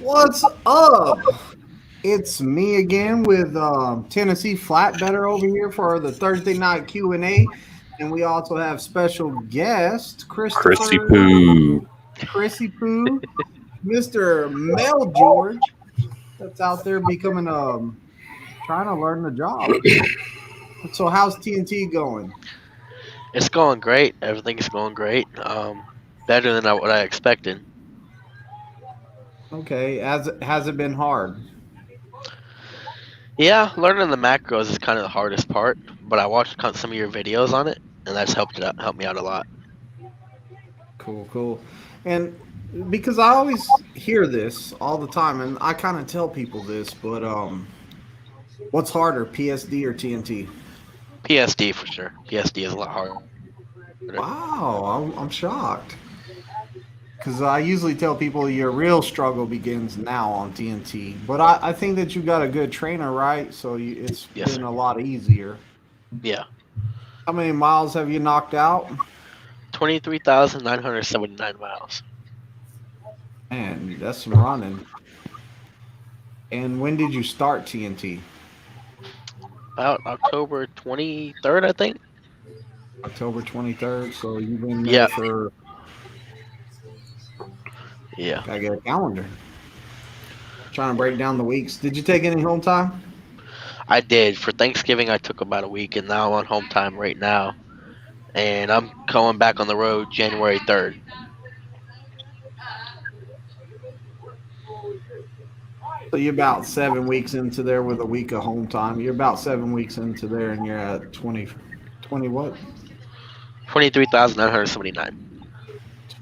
What's up? It's me again with Tennessee Flatbetter over here for the Thursday night Q&A. And we also have special guest Chrissy Christopher Poo. Chrissy Poo, Mr. Mel George, that's out there becoming trying to learn the job. So how's TNT going? It's going great. Everything's going great. Better than what I expected. Okay, has it been hard? Yeah, learning the macros is kind of the hardest part, but I watched some of your videos on it, and that's helped me out a lot. Cool, cool. And because I always hear this all the time, and I kind of tell people this, but what's harder, PSD or TNT? PSD for sure. PSD is a lot harder. Wow, I'm shocked. Because I usually tell people your real struggle begins now on TNT. But I think that you got a good trainer, right? So it's Yes, been sir. a lot easier. Yeah, How many miles have you knocked out? 23,979 miles. Man, that's some running. And when did you start TNT? About October 23rd, I think. October 23rd. So you've been there Yeah, for, yeah. gotta get a calendar. Trying to break down the weeks. Did you take any home time? I did. For Thanksgiving, I took about a week, and now I'm on home time right now. And I'm going back on the road January 3rd. So you're about 7 weeks into there with a week of home time. You're about 7 weeks into there and you're at 20, 20 what? 23,979.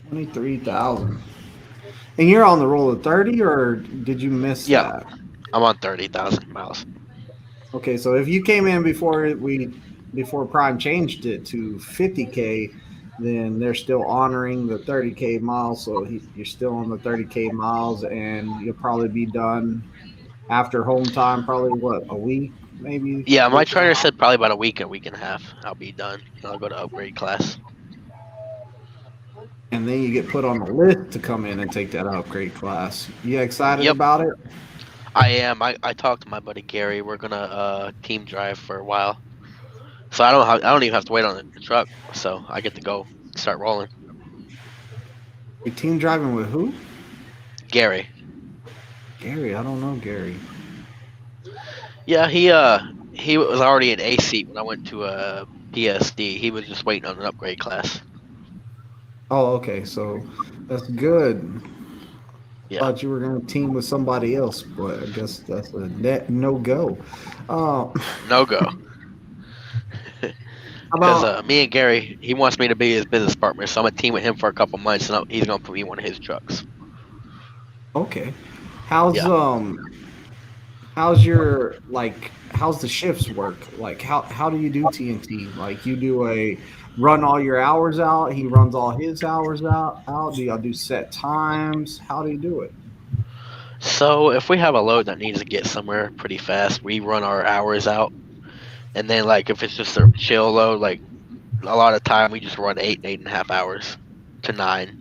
23,000. And you're on the roll of 30 or did you miss Yeah, that? I'm on 30,000 miles. Okay, so if you came in before Prime changed it to 50K, then they're still honoring the 30K miles. So you're still on the 30K miles and you'll probably be done after home time, probably what, a week, maybe, Yeah, my week and a trainer half. said probably about a week and a half. I'll be done. I'll go to upgrade class. And then you get put on the list to come in and take that upgrade class. You excited Yep, about it? I am. I talked to my buddy Gary. We're gonna team drive for a while, so I don't even have to wait on the truck. So I get to go start rolling. We team driving with who? Gary. Gary. I don't know Gary. Yeah, he was already in A seat when I went to PSD. He was just waiting on an upgrade class. Oh, okay. So that's good. Yeah, Thought you were going to team with somebody else, but I guess that's a net no go. Uh, no go. Because about me and Gary, he wants me to be his business partner, so I'm gonna team with him for a couple months, and he's gonna put me in one of his trucks. okay. How's Yeah. um how's your like how's the shifts work? Like how do you do TNT? Like you do a run all your hours out, he runs all his hours out. Do y'all do set times? How do you do it? So if we have a load that needs to get somewhere pretty fast, we run our hours out, and then like if it's just a chill load, like a lot of time we just run 8.5 hours to 9,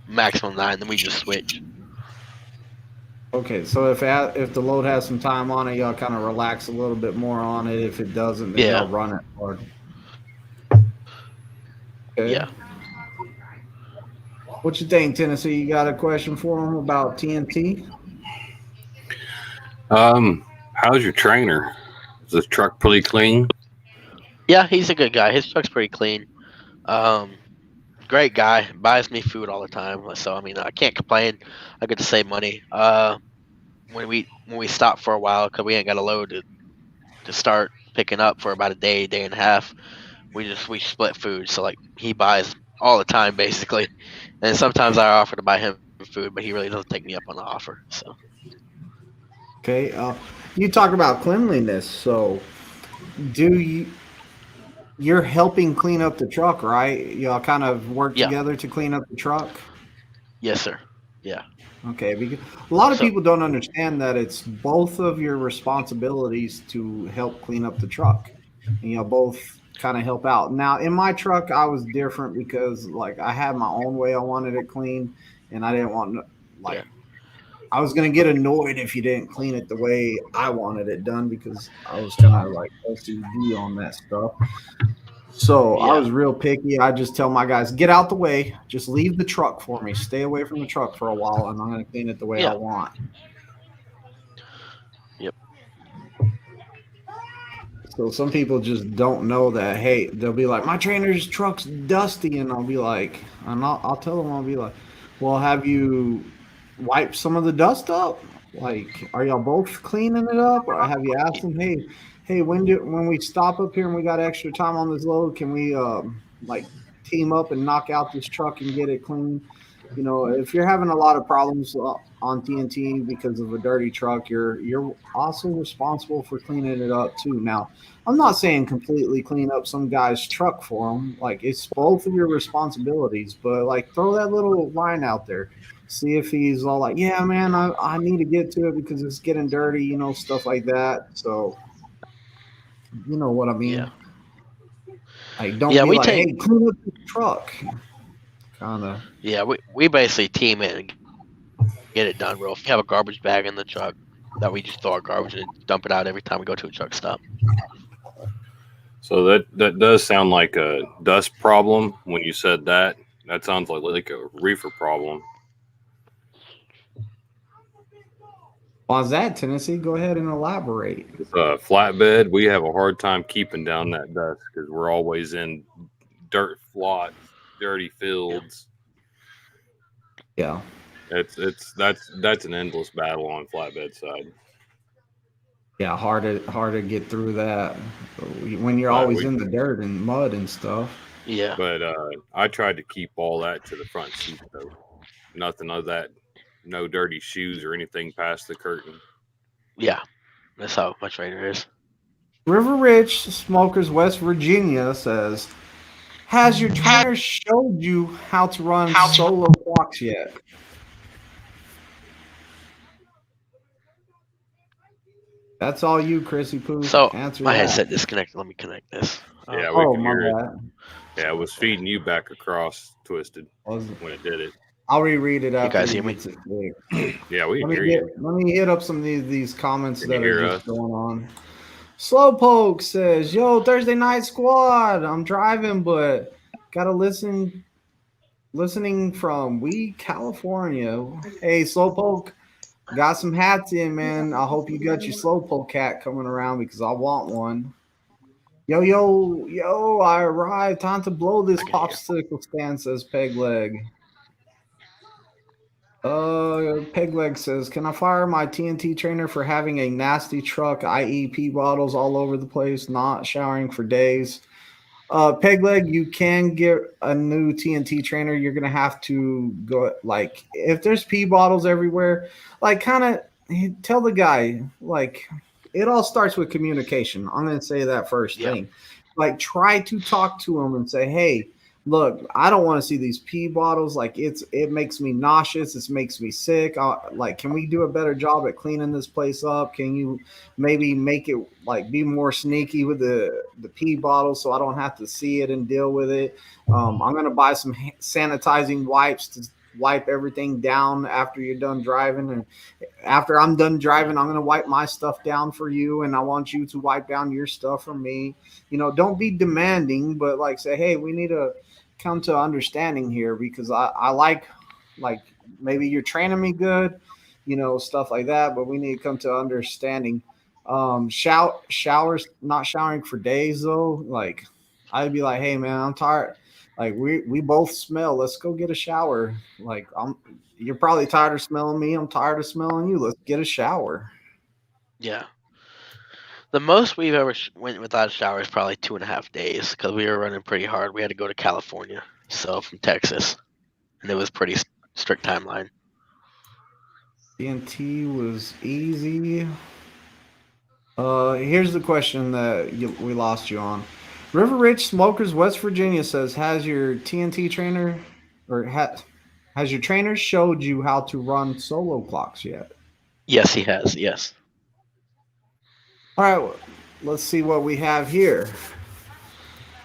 maximum 9. Then we just switch. Okay, so if the load has some time on it, y'all kind of relax a little bit more on it. If it doesn't, then Yeah, y'all run it hard. Okay. yeah. What you think, Tennessee? You got a question for him about TNT? How's your trainer? Is the truck pretty clean? Yeah, he's a good guy. His truck's pretty clean. Um, Great guy. Buys me food all the time. So I mean, I can't complain. I get to save money. When we stop for a while because we ain't got a load to start picking up for about a day and a half. We split food. So like he buys all the time basically, and sometimes I offer to buy him food, but he really doesn't take me up on the offer. So Okay. You talk about cleanliness. So, do you're helping clean up the truck, right? Y'all kind of work yeah, together to clean up the truck. yes sir, yeah. Okay, because a lot of So people don't understand that it's both of your responsibilities to help clean up the truck. And you both kind of help out. Now, in my truck, I was different because like I had my own way I wanted it clean, and I didn't want yeah, like I was gonna get annoyed if you didn't clean it the way I wanted it done because I was kind of like OCD on that stuff. So I Yeah, was real picky. I just tell my guys, get out the way, just leave the truck for me, stay away from the truck for a while, and I'm gonna clean it the way I yeah, want. yep, So some people just don't know that. Hey, they'll be like, my trainer's truck's dusty, and I'll be like, and I'll tell them, I'll be like, well, have you wiped some of the dust up? Like, are y'all both cleaning it up, or have you asked y- them, hey, when we stop up here and we got extra time on this load, can we like team up and knock out this truck and get it clean? You know, if you're having a lot of problems on TNT because of a dirty truck, you're also responsible for cleaning it up too. Now, I'm not saying completely clean up some guy's truck for him. Like it's both of your responsibilities, but like throw that little line out there. See if he's all like, yeah, man, I need to get to it because it's getting dirty, you know, stuff like that. So you know what I yeah, mean. Like don't yeah. be We like, take hey, clean up the truck. Kind of. yeah, we basically team it and get it done, bro. If we have a garbage bag in the truck that we just throw our garbage in and dump it out every time we go to a truck stop. So that does sound like a dust problem when you said that. That sounds like a reefer problem. On that, Tennessee, go ahead and elaborate. Flatbed, we have a hard time keeping down that dust because we're always in dirt lots, dirty Yeah, fields. Yeah. That's an endless battle on flatbed side. Yeah, hard to get through that when you're But always we in the dirt and mud and stuff. yeah, but I tried to keep all that to the front seat though. Nothing of that, no dirty shoes or anything past the curtain. yeah. That's how my trainer is. River Ridge Smokers, West Virginia says, "Has your trainer showed you how to run solo clocks yet?" That's all you, Chrissy Poo. So Answer my that. headset disconnected. Let me connect this. Yeah, we Oh, could my hear it. bad. Yeah, it Sorry was about that. feeding you back across twisted Was- when it did it. I'll reread it You after guys he hear me? gets it fixed. Yeah, we can hear you. Let me hit up some of these comments Can you that are hear just us? going on. Slowpoke says, "Yo, Thursday night squad. I'm driving, but gotta listening from California. Hey, Slowpoke, got some hats in, man. I hope you got your Slowpoke hat coming around because I want one. Yo, yo, yo! I arrived. Time to blow this I can hear. popsicle stand," says Pegleg. Pegleg says, "Can I fire my TNT trainer for having a nasty truck, i.e., pee bottles all over the place, not showering for days?" Pegleg, you can get a new TNT trainer. You're gonna have to go like if there's pee bottles everywhere, like kind of tell the guy like it all starts with communication. I'm gonna say that first Yeah, thing. Like try to talk to him and say, hey, look, I don't want to see these pee bottles. Like it makes me nauseous. It makes me sick. Like, can we do a better job at cleaning this place up? Can you maybe make it like be more sneaky with the pee bottle so I don't have to see it and deal with it. I'm gonna buy some sanitizing wipes to wipe everything down after you're done driving, and after I'm done driving, I'm gonna wipe my stuff down for you, and I want you to wipe down your stuff for me. You know, don't be demanding, but like say, hey, we need to come to understanding here because I like maybe you're training me good, you know, stuff like that, but we need to come to understanding. Showers, not showering for days though. Like I'd be like, hey man, I'm tired. Like we both smell. Let's go get a shower. Like you're probably tired of smelling me. I'm tired of smelling you. Let's get a shower. yeah. The most we've ever went without a shower is probably 2.5 days because we were running pretty hard. We had to go to California, so from Texas, and it was pretty strict timeline. TNT was easy. Here's the question that we lost you on. River Ridge Smokers, West Virginia says, has your TNT trainer or has your trainer showed you how to run solo clocks yet? Yes, he has. Yes. All right, let's see what we have here.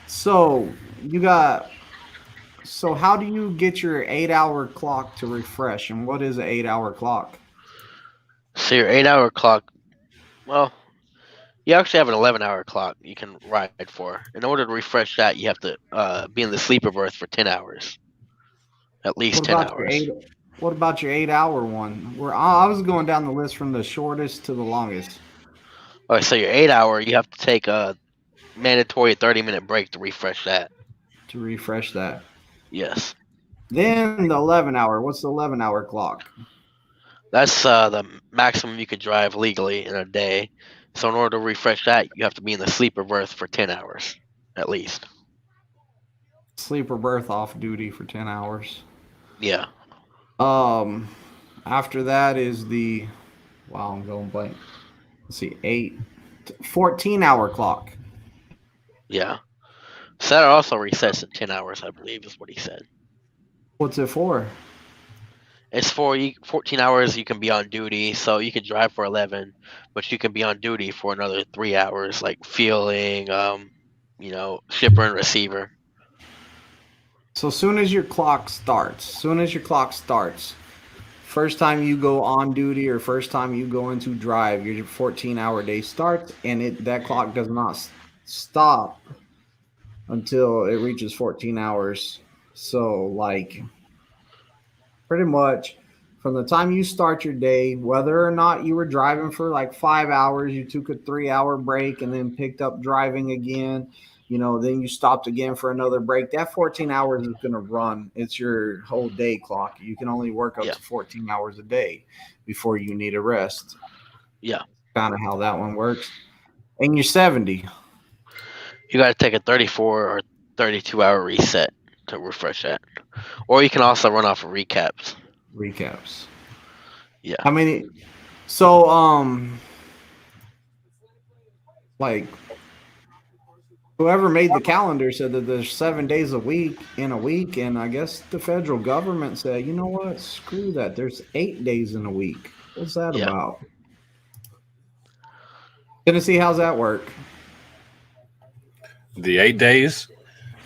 So you got. So how do you get your 8-hour clock to refresh? And what is an 8-hour clock? So your 8 hour clock, well, you actually have an 11-hour clock you can ride for. In order to refresh that, you have to be in the sleeper berth for 10 hours, at least What 10 about your hours. 8? What about your 8 hour one? Where I was going down the list from the shortest to the longest All right, so your 8 hour, you have to take a mandatory 30-minute break to refresh that. to refresh that. Yes. Then the 11 hour. What's the 11 hour clock? That's the maximum you could drive legally in a day. So in order to refresh that, you have to be in the sleeper berth for 10 hours, at least. Sleeper berth off duty for 10 hours. Yeah. Um, After that is the wow, I'm going blank. Let's see, 14 hour clock. Yeah. So that also resets in 10 hours, I believe, is what he said. What's it for? It's for 14 hours you can be on duty, so you can drive for 11, but you can be on duty for another 3 hours, like fueling, shipper and receiver. So soon as your clock starts, first time you go on duty or first time you go into drive, your 14-hour day starts, and that clock does not stop until it reaches 14 hours. So like pretty much from the time you start your day, whether or not you were driving for like 5 hours, you took a 3 hour break and then picked up driving again, then you stopped again for another break. That 14 hours is going to run. It's your whole day clock. You can only work up Yeah. to 14 hours a day before you need a rest. Yeah. Kind of how that one works. And you're 70 You got to take a 34 or 32-hour reset to refresh that. Or you can also run off of recaps. recaps. Yeah. How many? So, like, whoever made the calendar said that there's 7 days a week in a week, and I guess the federal government said, you know what, screw that. There's 8 days in a week. What's that Yeah. about? Tennessee, how's that work? The 8 days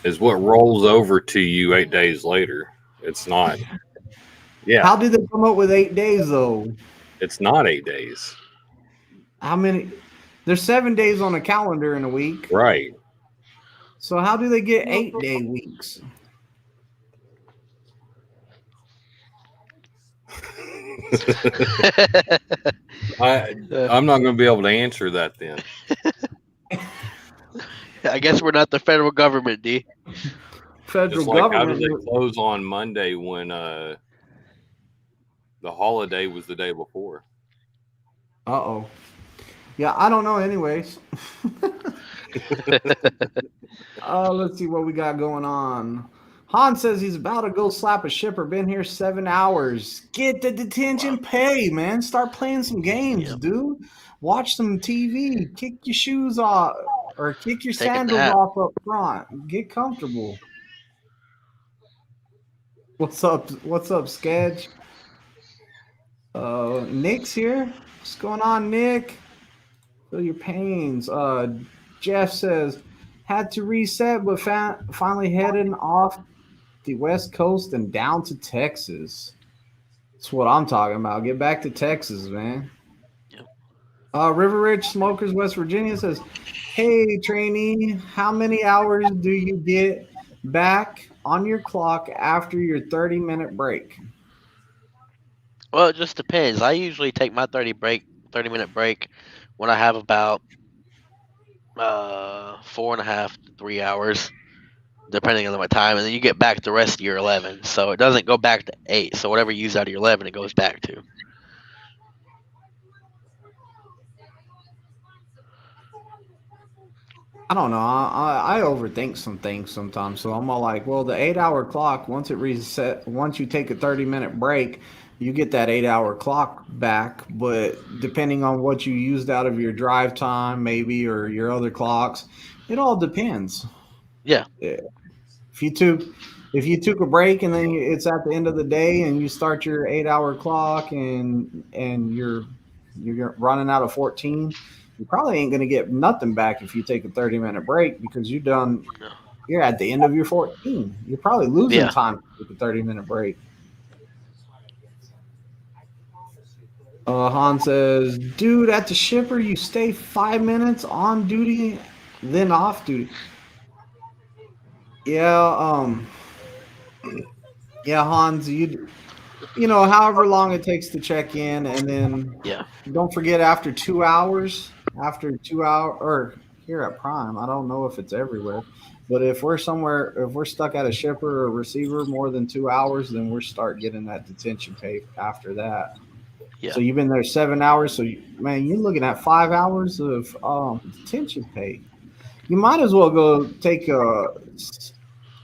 is what rolls over to you 8 days later. It's not. Yeah, How did they come up with 8 days though? it's not 8 days. How many? There's 7 days on a calendar in a week. Right. So how do they get 8 day weeks? I'm not going to be able to answer that then. I guess we're not the federal government, D. Federal Just like how did government. they close on Monday when the holiday was the day before? Uh-oh. Yeah, I don't know anyways. Let's see what we got going on. Han says he's about to go slap a shipper. Been here 7 hours. Get the detention pay, man. Start playing some games, Yep. dude. Watch some TV. Kick your shoes off or kick your Take a sandals nap. off up front. Get comfortable. What's up? What's up, Sketch? Nick's here. What's going on, Nick? Feel your pains. Jeff says had to reset, but finally heading off the West Coast and down to Texas. That's what I'm talking about. Get back to Texas, man. Yep. River Ridge Smokers, West Virginia says, "Hey, trainee, how many hours do you get back on your clock after your 30-minute break?" Well, it just depends. I usually take my 30-minute break when I have about 4.5 to 3 hours, depending on my time, and then you get back the rest of your 11. So it doesn't go back to 8. So whatever you use out of your 11, it goes back to. I don't know. I overthink some things sometimes. So I'm all like, well, the 8 hour clock, once it reset, once you take a 30-minute break, you get that 8 hour clock back. But depending on what you used out of your drive time, maybe, or your other clocks, it all depends. Yeah. If you took a break and then it's at the end of the day and you start your 8 hour clock and you're running out of 14, you probably ain't going to get nothing back if you take a 30-minute break because you're at the end of your 14. You're probably losing time with a 30-minute break. Han says, dude, at the shipper, you stay 5 minutes on duty, then off duty. Yeah, yeah, Hans, however long it takes to check in, and then Yeah. don't forget after 2 hour, or here at Prime, I don't know if it's everywhere, but if we're stuck at a shipper or receiver more than 2 hours, then we're start getting that detention pay after that. Yeah. So you've been there 7 hours, so man, you're looking at 5 hours of detention pay. You might as well go take a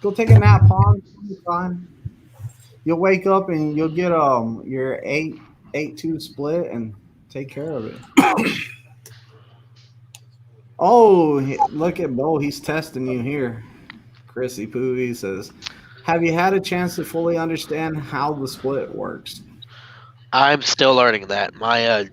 nap, Hans. You'll be fine. You'll wake up and you'll get your 8-2 split and take care of it. Oh, look at Bo. He's testing you here. Chrissy Poo, he says, have you had a chance to fully understand how the split works? I'm still learning that. My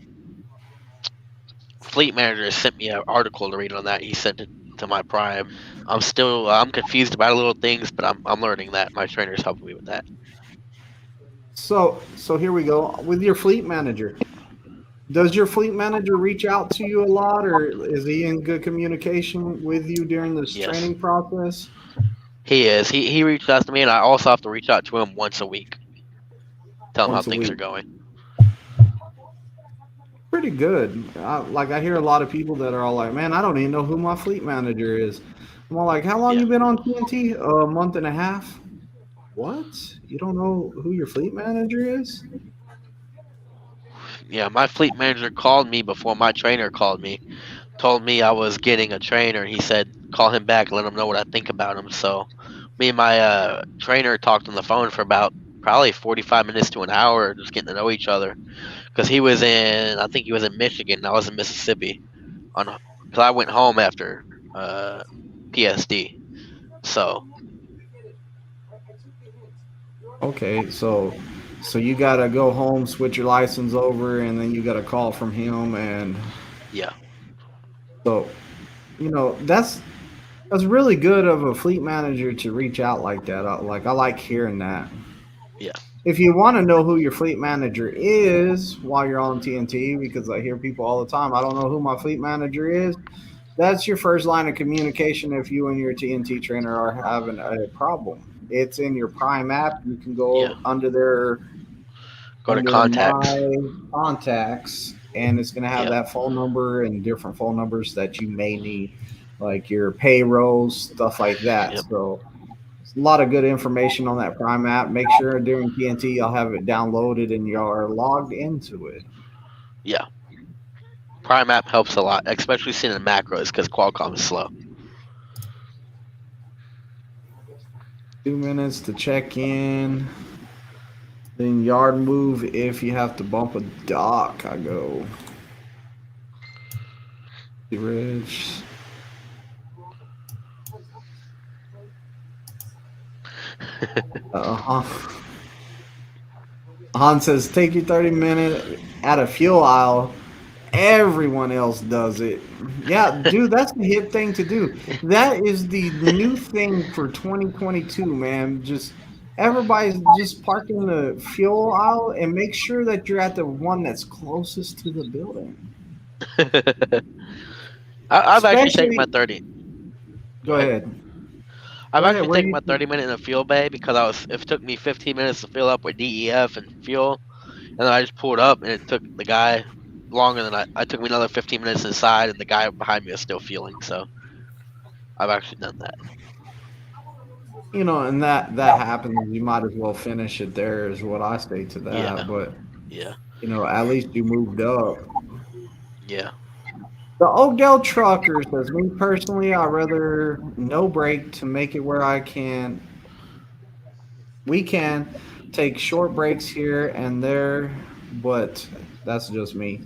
fleet manager sent me an article to read on that. He sent it to my Prime. I'm confused about little things, but I'm learning that. My trainer's helping me with that. So here we go with your fleet manager. Does your fleet manager reach out to you a lot, or is he in good communication with you during this Yes. training process? He is. He reached out to me, and I also have to reach out to him once a week. Tell him Once how a things week. are going. Pretty good. I hear a lot of people that are all like, "Man, I don't even know who my fleet manager is." I'm all like, "How long Yeah. you been on TNT? A month and a half." What? You don't know who your fleet manager is? Yeah, my fleet manager called me before my trainer called me. Told me I was getting a trainer, and he said call him back, let him know what I think about him. So me and my trainer talked on the phone for about probably 45 minutes to an hour, just getting to know each other. Because I think he was in Michigan, and I was in Mississippi. Because I went home after PSD. So Okay, so you gotta go home, switch your license over, and then you got a call from him, and yeah, so that's really good of a fleet manager to reach out like that. I like hearing that. yeah, If you want to know who your fleet manager is while you're on TNT, because I hear people all the time, I don't know who my fleet manager is. That's your first line of communication if you and your TNT trainer are having a problem. It's in your Prime app. You can yeah. go under there, Go to under contacts. my contacts, and it's going to have Yeah, that phone number and different phone numbers that you may need, like your payrolls, stuff like that. yep, So a lot of good information on that Prime app. Make sure during TNT you'll have it downloaded and you're logged into it. yeah. Prime app helps a lot, especially seeing the macros because Qualcomm is slow. 2 minutes to check in. Then yard move if you have to bump a dock. I go. Rich. Uh-huh. Han says, take your 30 minute at a fuel aisle. Everyone else does it. Yeah, dude, that's the hip thing to do. That is the new thing for 2022, man. Just everybody's just parking the fuel aisle and make sure that you're at the one that's closest to the building. I've actually taken my Especially, 30. go ahead. I've Go ahead. actually Where taken you? my 30-minute in the fuel bay because it took me 15 minutes to fill up with DEF and fuel, and then I just pulled up and it took the guy longer than I took me another 15 minutes inside, and the guy behind me is still fueling. So I've actually done that. And that happens. You might as well finish it there, is what I say to Yeah, that. But yeah, at least you moved up. yeah, The Oakdale Trucker says, me personally, I rather no break to make it where we can take short breaks here and there, but that's just me.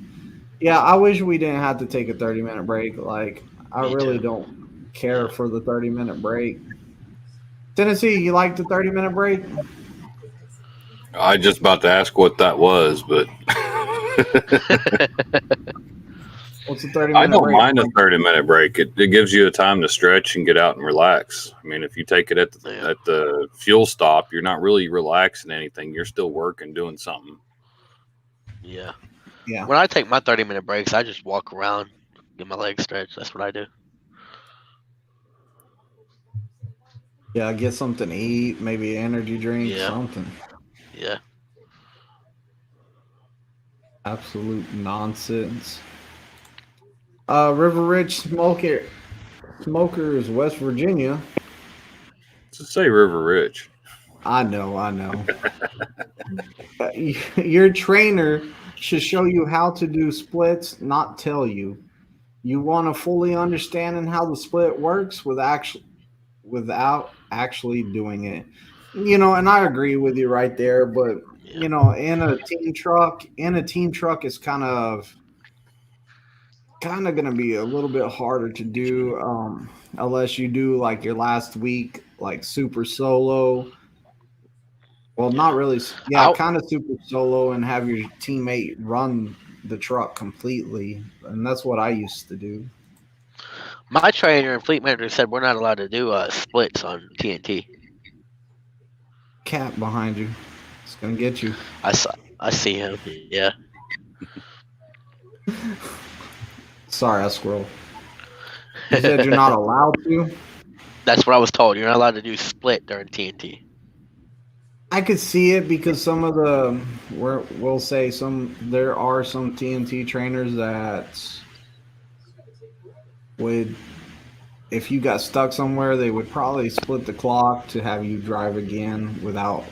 Yeah, I wish we didn't have to take a 30-minute break. Like, I me really too. don't care Yeah. for the 30-minute break. Tennessee, you like the 30-minute break? I just about to ask what that was, but What's the 30 I minute don't break? mind a 30-minute break. It gives you a time to stretch and get out and relax. I mean, if you take it at Yeah. the fuel stop, you're not really relaxing anything. You're still working, doing something. Yeah. Yeah. When I take my 30-minute breaks, I just walk around, get my legs stretched. That's what I do. Yeah, get something to eat, maybe an energy drink, Yeah, something. yeah. Absolute nonsense. River Ridge Smokers, West Virginia. Just say River Ridge. I know. Your trainer should show you how to do splits, not tell you. You want to fully understand how the split works without actually doing it. And I agree with you right there, but Yeah. in a team truck it's kind of going to be a little bit harder to do unless you do like your last week like super solo. Well, not Yeah. really. Yeah, I kind of super solo and have your teammate run the truck completely. And that's what I used to do. My trainer and fleet manager said we're not allowed to do splits on TNT. Cat behind you. It's going to get you. I see him. Yeah. Sorry, I scrolled. You said you're not allowed to? That's what I was told. You're not allowed to do split during TNT. I could see it because we'll say there are some TNT trainers that would, if you got stuck somewhere, they would probably split the clock to have you drive again without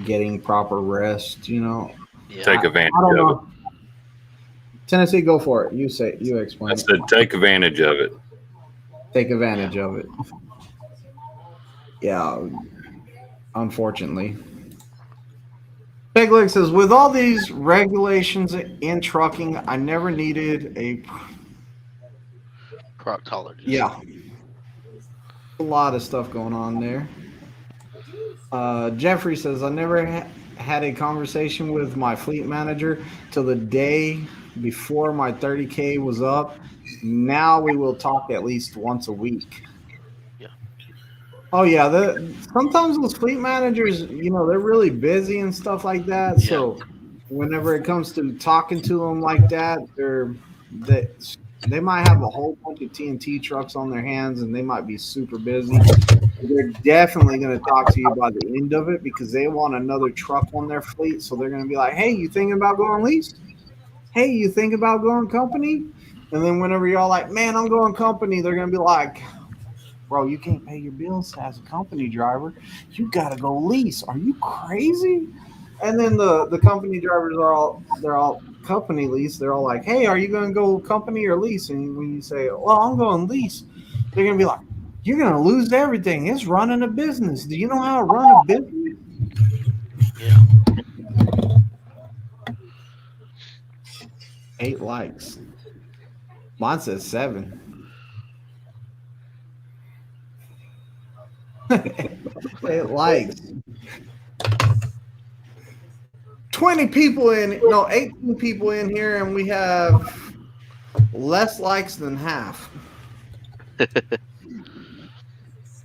getting proper rest. Yeah. Take advantage I don't of it. know. Tennessee, go for it. You I explain. said take advantage of it. Take advantage of it. Yeah, unfortunately. Big Leg says, with all these regulations in trucking, I never needed a. Proctologist. Yeah. A lot of stuff going on there. Jeffrey says, I never had a conversation with my fleet manager till the day before my 30K was up. Now we will talk at least once a week. Yeah. Oh, yeah. Sometimes those fleet managers, they're really busy and stuff like that. Yeah. So whenever it comes to talking to them like that, they might have a whole bunch of TNT trucks on their hands and they might be super busy. They're definitely going to talk to you by the end of it because they want another truck on their fleet. So they're going to be like, hey, you thinking about going lease? Hey, you thinking about going company? And then whenever y'all like, man, I'm going company, they're going to be like, bro, you can't pay your bills as a company driver. You got to go lease. Are you crazy? And then the company drivers they're all company lease. They're all like, hey, are you going to go company or lease? And when you say, well, I'm going lease, they're going to be like, you're going to lose everything. It's running a business. Do you know how to run a business? Yeah. 8 likes. Mine says 7. 8 likes. 20 people in, no, 18 people in here, and we have less likes than half.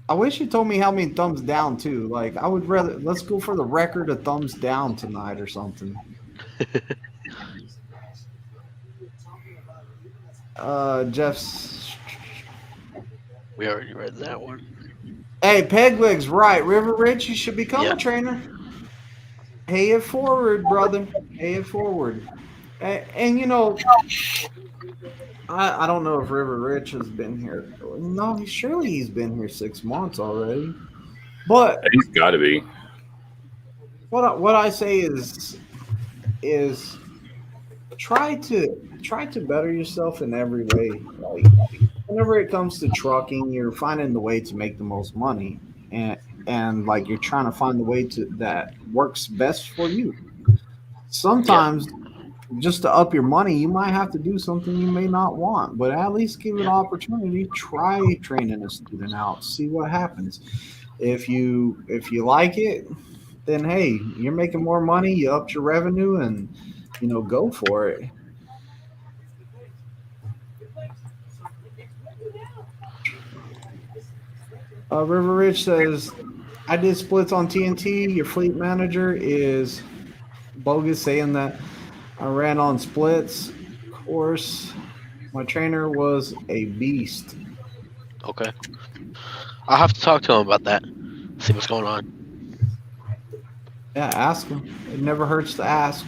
I wish you told me how many thumbs down too. Like I would rather let's go for the record of thumbs down tonight or something. Jeff's. We already read that one. Hey, Pegleg's right. River Ridge, you should become Yeah. a trainer. Pay it forward, brother. Pay it forward. And I don't know if River Rich has been here. No, surely he's been here 6 months already. But He's got to be. what I say is try to better yourself in every way. Like whenever it comes to trucking, you're finding the way to make the most money, and like you're trying to find the way that works best for you. Sometimes just to up your money, you might have to do something you may not want, but at least give it an opportunity. Try training a student out, see what happens. If you like it, then hey, you're making more money, you upped your revenue, and go for it. River Ridge says, I did splits on TNT. Your fleet manager is bogus saying that. I ran on splits. Of course, my trainer was a beast. Okay. I'll have to talk to him about that. See what's going on. Yeah, ask him. It never hurts to ask.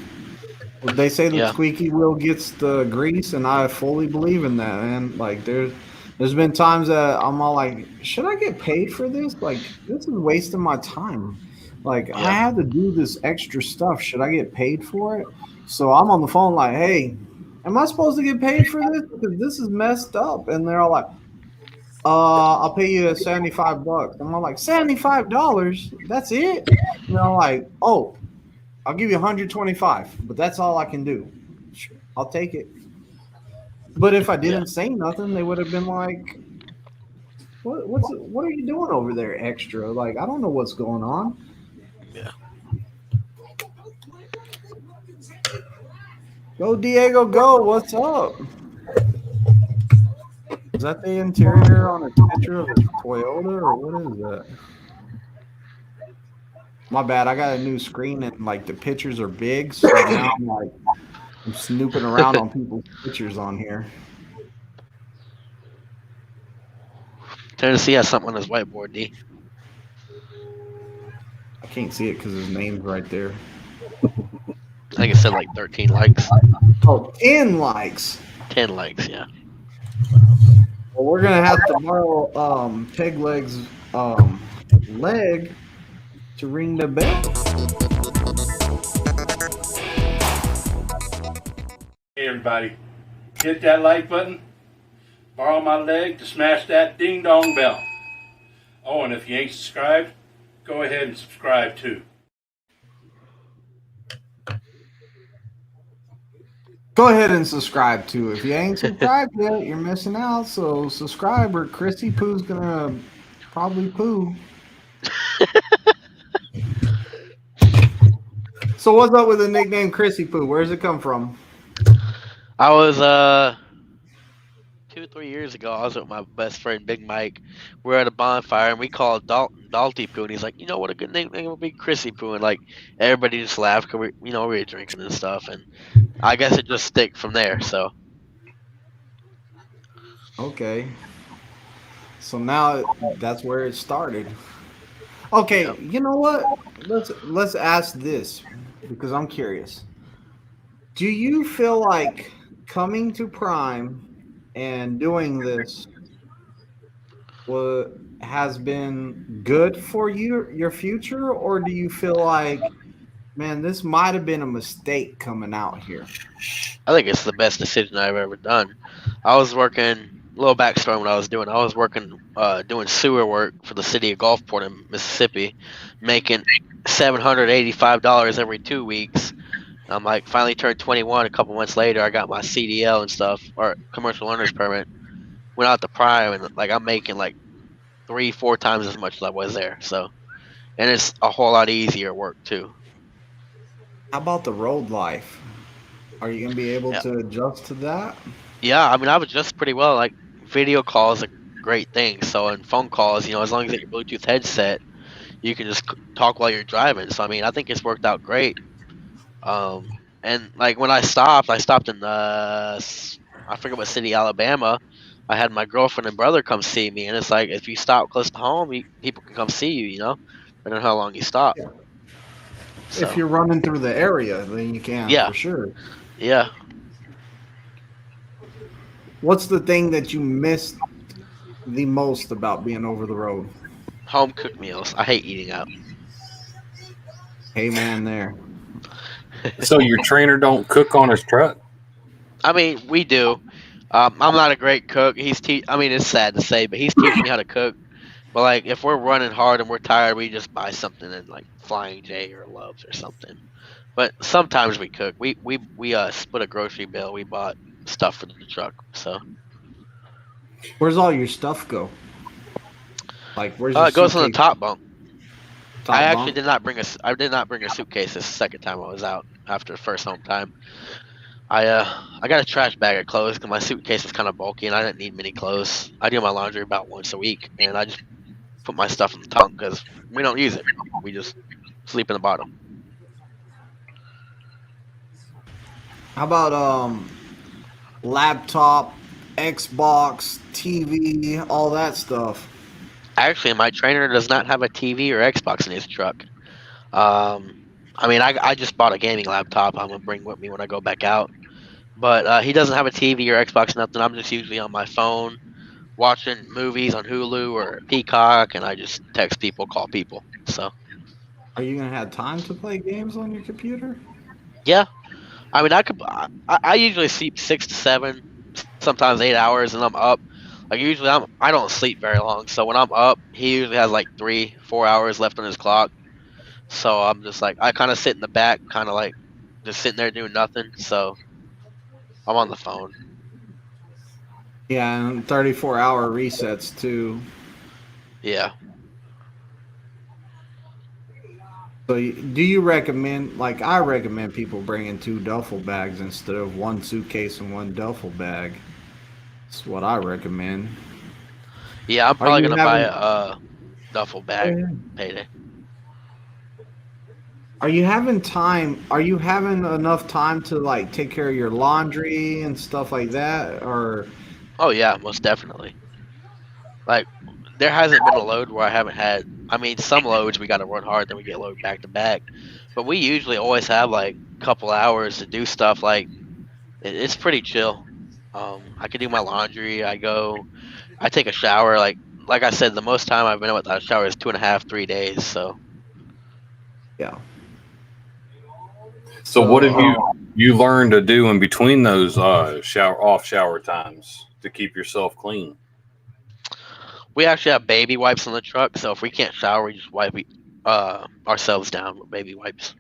They say the Yeah. squeaky wheel gets the grease, and I fully believe in that, man. Like there's been times that I'm all like, should I get paid for this? Like this is wasting my time. Like I Yeah. had to do this extra stuff. Should I get paid for it? So I'm on the phone like, hey, am I supposed to get paid for this? Because this is messed up. And they're all like, I'll pay you $75. I'm all like, $75? That's it? And they're all like, oh, I'll give you 125, but that's all I can do. Sure, I'll take it. But if I Yeah. didn't say nothing, they would have been like, what are you doing over there extra? Like, I don't know what's going on. Yeah. Go, Diego, go. What's up? Is that the interior on a picture of a Toyota, or what is that? My bad. I got a new screen and like the pictures are big, so now I'm snooping around on people's pictures on here. Tennessee has something on his whiteboard, D. I can't see it because his name's right there. I think it said like 13 likes. Oh, 10 likes. 10 likes, yeah. Well, we're gonna have to borrow Peg Leg's leg to ring the bell. Hey everybody, hit that like button, borrow my leg to smash that ding dong bell. Oh, and if you ain't subscribed, go ahead and subscribe too. Go ahead and subscribe too. If you ain't subscribed yet, you're missing out. So subscribe, or Chrissy Poo's gonna probably poo. So what's up with the nickname Chrissy Poo? Where does it come from? I was 2-3 years ago. I was with my best friend Big Mike. We're at a bonfire and we called Dalty Poo, and he's like, you know what a good nickname would be? Chrissy Poo, and like everybody just laughed because we were drinking and stuff, and I guess it just stick from there. So Okay. So now that's where it started. Okay, Yep. you know what? Let's ask this because I'm curious. Do you feel like coming to Prime and doing this has been good for your future, or do you feel like, man, this might have been a mistake coming out here? I think it's the best decision I've ever done. I was working, a little backstory on what I was doing. I was working, doing sewer work for the city of Gulfport in Mississippi, making $785 every 2 weeks. I'm like, finally turned 21 a couple months later. I got my CDL and stuff, or commercial learner's permit. Went out to Prime, and like I'm making like 3-4 times as much as I was there. So, and it's a whole lot easier work too. How about the road life? Are you gonna be able Yeah. to adjust to that? Yeah, I mean, I've adjusted pretty well. Like, video call is a great thing. So, in phone calls, as long as you get your Bluetooth headset, you can just talk while you're driving. So, I mean, I think it's worked out great. And like when I stopped in I forget what city, Alabama. I had my girlfriend and brother come see me, and it's like if you stop close to home, people can come see you. Depending on how long you stop. Yeah. So, If you're running through the area, then you can yeah, for sure. yeah. What's the thing that you missed the most about being over the road? Home cooked meals. I hate eating out. Hey, man, there. So your trainer don't cook on his truck? I mean, we do. I'm not a great cook. I mean, it's sad to say, but he's teaching me how to cook. But like, if we're running hard and we're tired, we just buy something in like Flying J or Love's or something. But sometimes we cook. We split a grocery bill. We bought stuff for the truck. So Where's all your stuff go? Like, where's your it goes on the suitcase? top bunk. Top I actually bunk? did not bring a suitcase this second time I was out after the first home time. I got a trash bag of clothes because my suitcase was kind of bulky and I didn't need many clothes. I do my laundry about once a week, and I just put my stuff in the trunk because we don't use it. We just sleep in the bottom. How about laptop, Xbox, TV, all that stuff? Actually, my trainer does not have a TV or Xbox in his truck. Um, I mean, I just bought a gaming laptop. I'm gonna bring with me when I go back out. But he doesn't have a TV or Xbox, nothing. I'm just usually on my phone watching movies on Hulu or Peacock, and I just text people, call people. So Are you gonna have time to play games on your computer? yeah, I mean, I could. I usually sleep 6 to 7, sometimes 8 hours, and I'm up. Like usually, I don't sleep very long. So when I'm up, he usually has like 3, 4 hours left on his clock. So I'm just like I kind of sit in the back, kind of like just sitting there doing nothing. So I'm on the phone. Yeah, and 34-hour resets too. Yeah. So, do you recommend? Like, I recommend people bringing 2 duffel bags instead of 1 suitcase and 1 duffel bag. That's what I recommend. Yeah, I'm Are probably you gonna buy having? a duffel bag payday. Are you having time? Are you having enough time to like take care of your laundry and stuff like that? Or Oh yeah, most definitely. Like there hasn't been a load where I haven't had. I mean, some loads we got to run hard, then we get load back to back. But we usually always have like a couple hours to do stuff. Like it's pretty chill. I can do my laundry. I take a shower. Like I said, the most time I've been without a shower is 2.5, 3 days. So yeah. So what So have you learned to do in between those shower times to keep yourself clean? we actually have baby wipes on the truck. So if we can't shower, we just wipe ourselves down with baby wipes.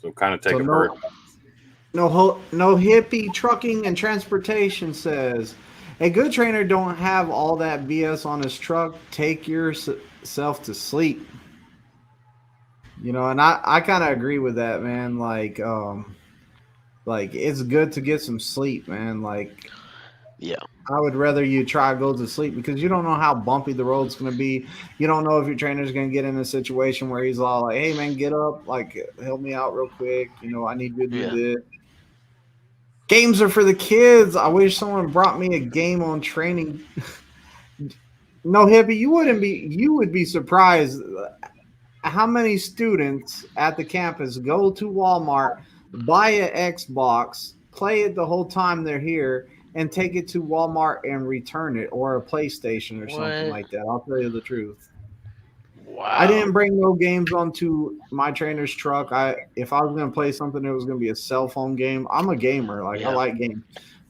So kind of take so a bird. no hippie trucking and transportation says a good trainer don't have all that BS on his truck. Take yourself to sleep. You know, and I kind of agree with that, man. Like it's good to get some sleep, man. Like Yeah. I would rather you try to go to sleep because you don't know how bumpy the road's going to be. You don't know if your trainer's going to get in a situation where he's all like, "Hey, man, get up, like help me out real quick. You know, I need you to do Yeah. this." Games are for the kids. I wish someone brought me a game on training. No, hippie, you wouldn't be. You would be surprised how many students at the campus go to Walmart, buy an Xbox, play it the whole time they're here, and take it to Walmart and return it, or a PlayStation or something What? like that. I'll tell you the truth. I Wow. didn't bring no games onto my trainer's truck. If I was gonna play something, it was gonna be a cell phone game. I'm a gamer, like I Yeah. like games,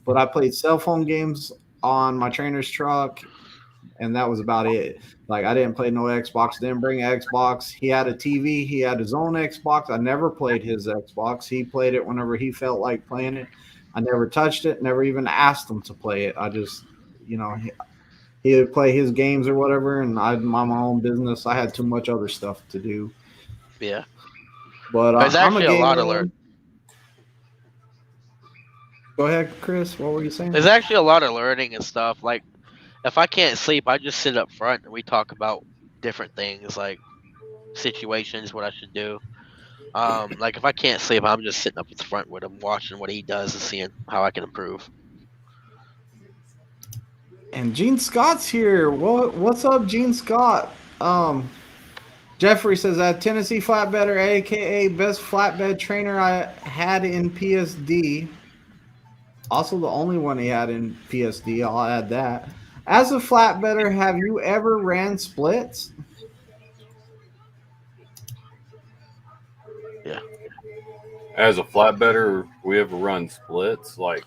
but I played cell phone games on my trainer's truck, and that was about it. Like I didn't play no Xbox, didn't bring an Xbox. He had a TV, he had his own Xbox. I never played his Xbox. He played it whenever he felt like playing it. I never touched it, never even asked him to play it. I just, you know, he would play his games or whatever, and I'd mind my own business. I had too much other stuff to do. Yeah. But There's I'm a actually a lot gamer, of man. Go ahead, Chris. What were you saying? There's actually a lot of learning and stuff. Like if I can't sleep, I just sit up front and we talk about different things like situations, what I should do. Like if I can't sleep, I'm just sitting up at the front with him, watching what he does and seeing how I can improve. And Gene Scott's here. What's up, Gene Scott? Jeffrey says that Tennessee flatbedder, aka best flatbed trainer I had in PSD. Also, the only one he had in PSD. I'll add that. As a flatbedder, have you ever ran splits? Yeah. As a flatbedder, we ever run splits like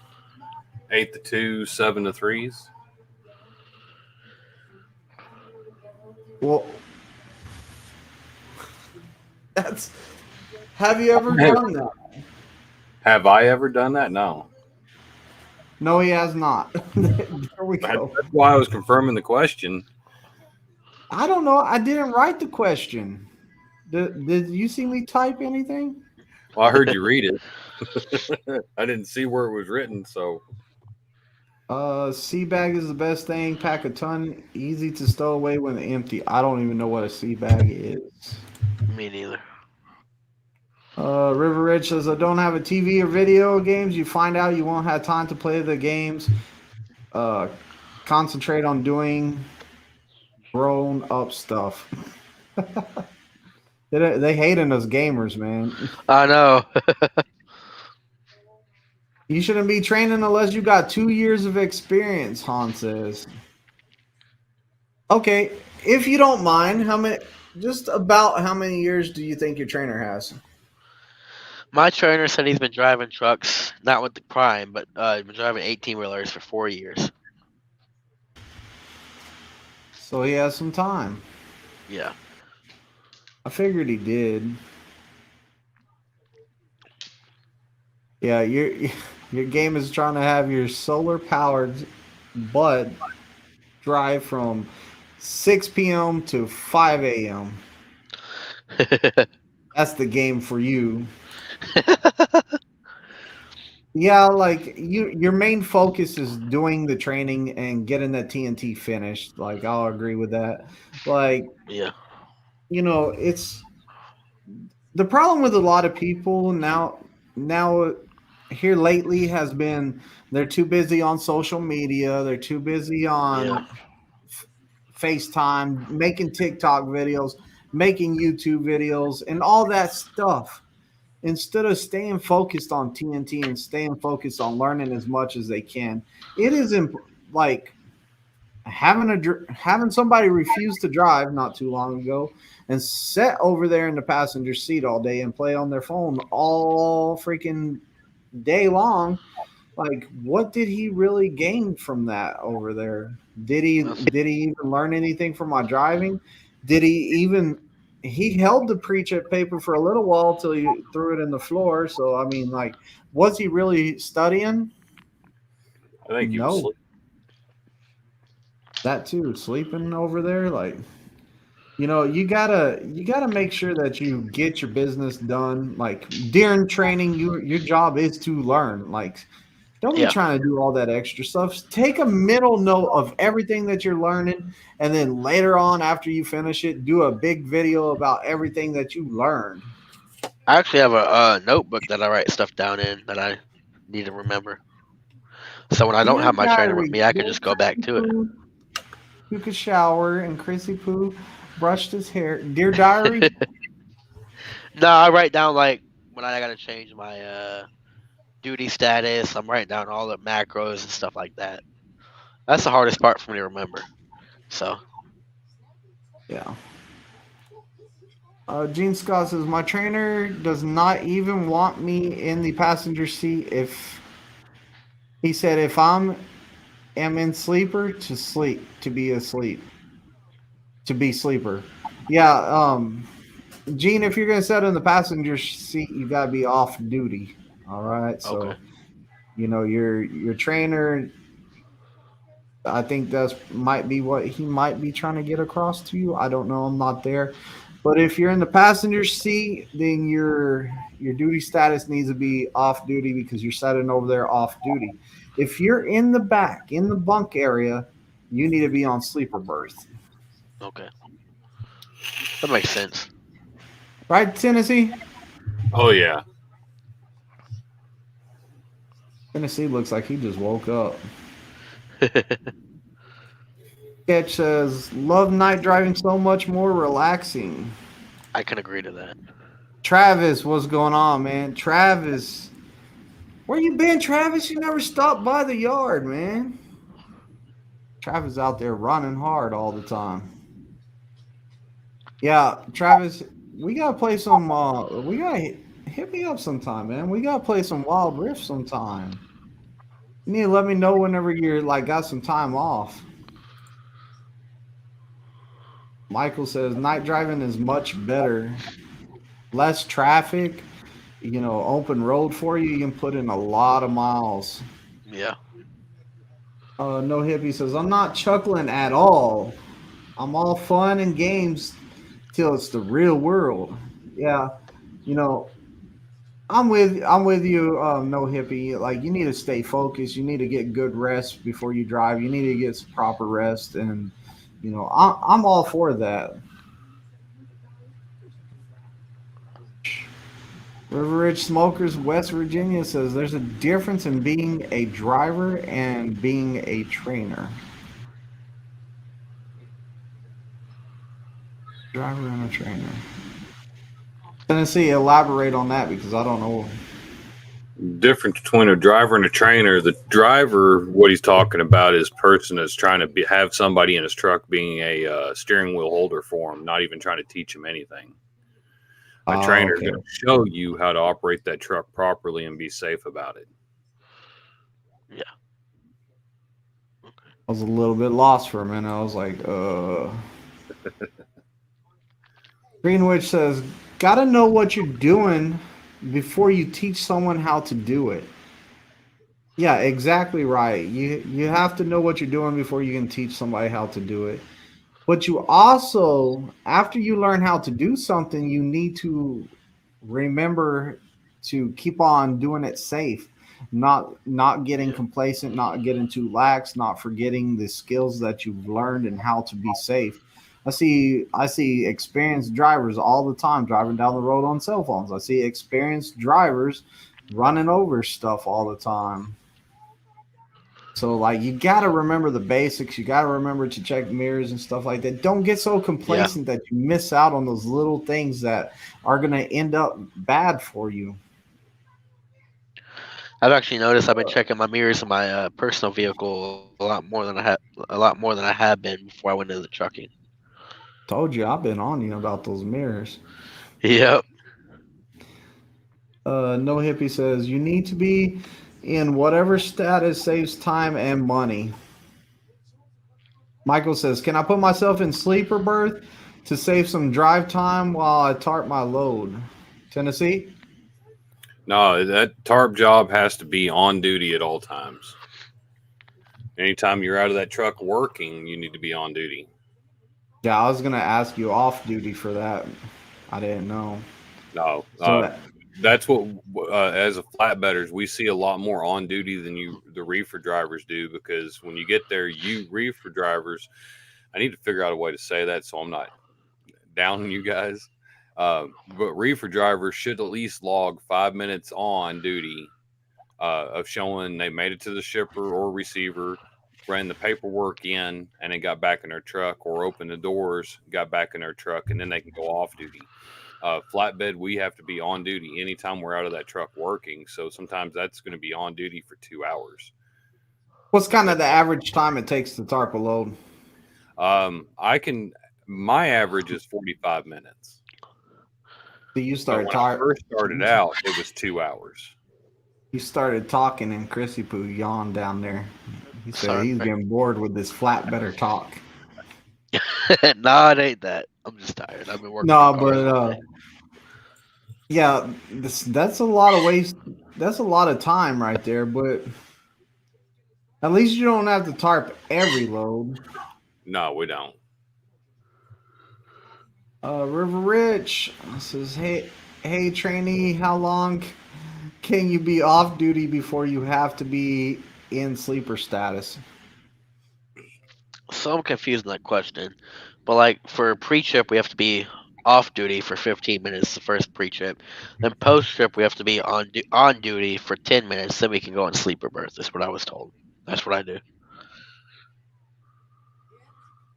8 to 2, 7 to 3s. Well, that's. Have you ever done that? Have I ever done that? No. No, he has not. There we go. That's why I was confirming the question. I don't know. I didn't write the question. Did you see me type anything? Well, I heard you read it. I didn't see where it was written, so Sea bag is the best thing. Pack a ton. Easy to stow away when empty. I don't even know what a sea bag is. Me neither. River Ridge says, I don't have a TV or video games. You find out you won't have time to play the games. Concentrate on doing grown up stuff. They hating us gamers, man. I know. You shouldn't be training unless you got 2 years of experience, Han says. Okay, if you don't mind, about how many years do you think your trainer has? My trainer said he's been driving trucks, not with the Prime, but he's been driving 18-wheelers for 4 years. So he has some time. Yeah. I figured he did. Yeah, your game is trying to have your solar powered butt drive from 6 p.m. to 5 a.m. That's the game for you. Yeah, like your main focus is doing the training and getting that TNT finished. Like I'll agree with that. Like, Yeah. It's the problem with a lot of people now here lately has been they're too busy on social media, they're too busy on FaceTime, making TikTok videos, making YouTube videos, and all that stuff. Instead of staying focused on TNT and staying focused on learning as much as they can, it is like having somebody refuse to drive not too long ago and sit over there in the passenger seat all day and play on their phone all freaking day long. Like, what did he really gain from that over there? Did he even learn anything from my driving? Did he held the preach-it paper for a little while till he threw it in the floor. So I mean, like, was he really studying? I think he was No. sleeping. That too, sleeping over there, like, you gotta make sure that you get your business done. Like during training, your job is to learn. Like, don't be trying to do all that extra stuff. Take a mental note of everything that you're learning, and then later on, after you finish it, do a big video about everything that you learned. I actually have a notebook that I write stuff down in that I need to remember. So when I don't Dear have my trainer with diary, me, I can just go back to it. Took a shower, and Chrissy Poo brushed his hair. Dear diary. No, I write down like when I gotta change my duty status. I'm writing down all the macros and stuff like that. That's the hardest part for me to remember. So Yeah. Gene Scott says, my trainer does not even want me in the passenger seat he said if am in sleeper to be asleep. To be sleeper. Yeah, Gene, if you're gonna sit in the passenger seat, you gotta be off duty. All right. So okay. your trainer, I think that's might be what he might be trying to get across to you. I don't know. I'm not there. But if you're in the passenger seat, then your duty status needs to be off duty because you're sitting over there off duty. If you're in the back, in the bunk area, you need to be on sleeper berth. Okay. That makes sense. Right, Tennessee? Oh yeah. Tennessee looks like he just woke up. Sketch says, love night driving so much more relaxing. I can agree to that. Travis, what's going on, man? Travis, where you been, Travis? You never stopped by the yard, man. Travis out there running hard all the time. Yeah, Travis, we gotta play some. We gotta hit me up sometime, man. We gotta play some Wild Rift sometime. You need to let me know whenever you're like got some time off. Michael says night driving is much better. Less traffic, open road for you. You can put in a lot of miles. Yeah. No Hippie says, I'm not chuckling at all. I'm all fun and games till it's the real world. Yeah, I'm with you, No Hippie. Like, you need to stay focused. You need to get good rest before you drive. You need to get some proper rest, and I'm all for that. River Ridge Smokers, West Virginia says there's a difference in being a driver and being a trainer. Driver and a trainer. Tennessee, elaborate on that because I don't know. Difference between a driver and a trainer. The driver, what he's talking about is person is trying to have somebody in his truck being a steering wheel holder for him, not even trying to teach him anything. A trainer is Okay. going to show you how to operate that truck properly and be safe about it. Yeah. I was a little bit lost for a minute. I was like, Greenwich says, gotta know what you're doing before you teach someone how to do it. Yeah, exactly right. You have to know what you're doing before you can teach somebody how to do it. But you also, after you learn how to do something, you need to remember to keep on doing it safe, not getting complacent, not getting too lax, not forgetting the skills that you've learned and how to be safe. I see experienced drivers all the time driving down the road on cell phones. I see experienced drivers running over stuff all the time. So like you got to remember the basics. You got to remember to check mirrors and stuff like that. Don't get so Yeah. complacent that you miss out on those little things that are going to end up bad for you. I've actually noticed I've been checking my mirrors in my personal vehicle a lot more than I have been before I went into the trucking. Told you I've been on you about those mirrors. Yep. No Hippie says you need to be in whatever status saves time and money. Michael says, can I put myself in sleeper berth to save some drive time while I tarp my load? Tennessee? No, that tarp job has to be on duty at all times. Anytime you're out of that truck working, you need to be on duty. Yeah, I was going to ask you off duty for that. I didn't know. No, So that's what as a flatbedders we see a lot more on duty than the reefer drivers do, because when you get there, you reefer drivers. I need to figure out a way to say that so I'm not downing you guys. But reefer drivers should at least log 5 minutes on duty of showing they made it to the shipper or receiver, ran the paperwork in, and then got back in their truck, or opened the doors, got back in their truck, and then they can go off duty. Flatbed, we have to be on duty anytime we're out of that truck working. So sometimes that's going to be on duty for 2 hours. what's kind of the average time it takes to tarp a load? My average is 45 minutes. So you But started when I first started out, it was 2 hours. You started talking, and Chrissy Poo yawned down there. He said Sorry. he's getting bored with this flat better talk. Nah, it ain't that. I'm just tired. I've been working No, on cars but all day. yeah, that's a lot of waste. That's a lot of time right there. But at least you don't have to tarp every load. No, we don't. River Rich says, hey, trainee, how long can you be off duty before you have to be in sleeper status? So I'm confused in that question. But like for pre-trip, we have to be off duty for 15 minutes the first pre-trip. Then post-trip, we have to be on duty for 10 minutes. Then we can go on sleeper berth. That's what I was told. That's what I do.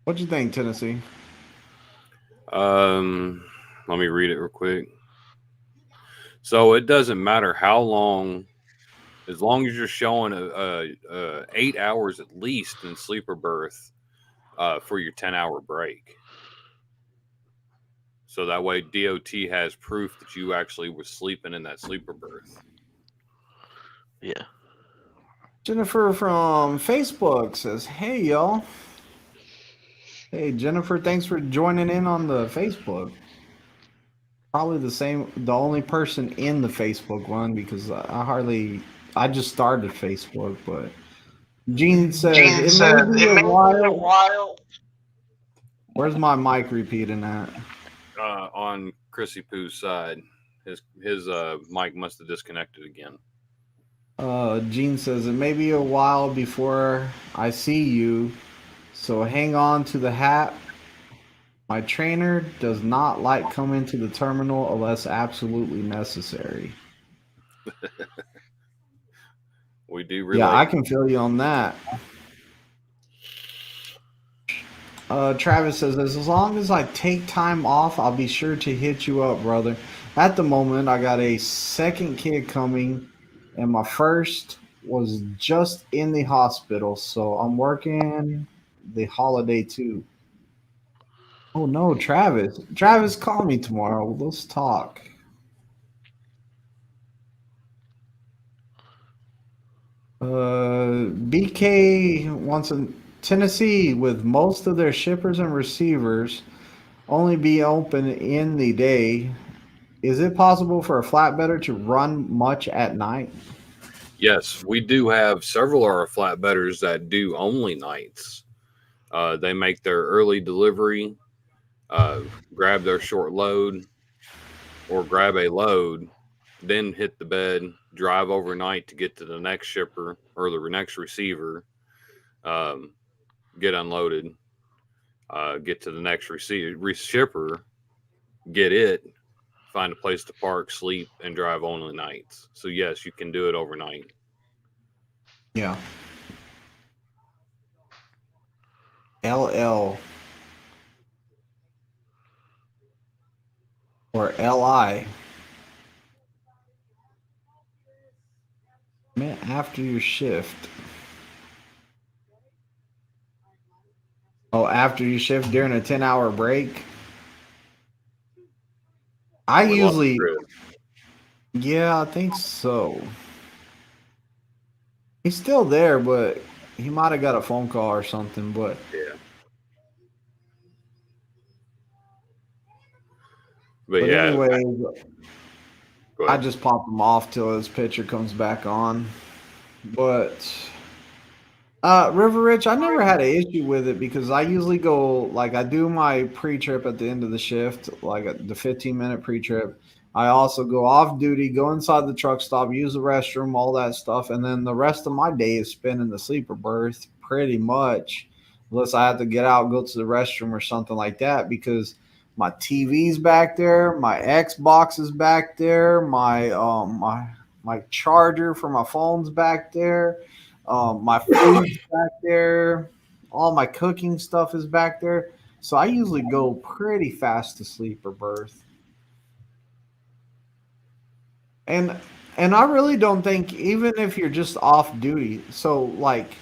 What'd you think, Tennessee? Let me read it real quick. So it doesn't matter how long, as long as you're showing 8 hours at least in sleeper berth for your 10-hour break. So that way DOT has proof that you actually were sleeping in that sleeper berth. Yeah. Jennifer from Facebook says, hey, y'all. Hey, Jennifer, thanks for joining in on the Facebook. Probably the only person in the Facebook one because I just started Facebook, but Gene says, it may be a while. Where's my mic repeating that? On Chrissy Poo's side, his mic must have disconnected again. Gene says, it may be a while before I see you, so hang on to the hat My trainer does not like coming to the terminal unless absolutely necessary. We do Yeah, I relate. can feel you on that. Travis says, as long as I take time off, I'll be sure to hit you up, brother. At the moment, I got a second kid coming, and my first was just in the hospital, so I'm working the holiday too. Oh no, Travis. Travis, call me tomorrow. Let's talk. BK wants a Tennessee with most of their shippers and receivers only be open in the day. Is it possible for a flatbedder to run much at night? Yes, we do have several of our flatbedders that do only nights. They make their early delivery, uh, grab their short load, or grab a load, then hit the bed, drive overnight to get to the next shipper or the next receiver, um, get unloaded, get to the next shipper, get it, find a place to park, sleep, and drive only nights. So yes, you can do it overnight. Yeah. LL or LI. Man, after your shift. Oh, after your shift during a 10-hour break? I We lost usually, Chris. yeah, I think so. He's still there, but he might have got a phone call or something. Yeah, but But yeah, anyway, go I ahead. just pop him off till his pitcher comes back on. But River Rich, I never had an issue with it because I usually go like I do my pre-trip at the end of the shift, like the 15-minute pre-trip. I also go off duty, go inside the truck stop, use the restroom, all that stuff, and then the rest of my day is spent in the sleeper berth, pretty much, unless I have to get out, go to the restroom or something like that, because my TV's back there, my Xbox is back there, my charger for my phone's back there. My food's back there. All my cooking stuff is back there. So I usually go pretty fast to sleep or birth. And I really don't think even if you're just off duty. So like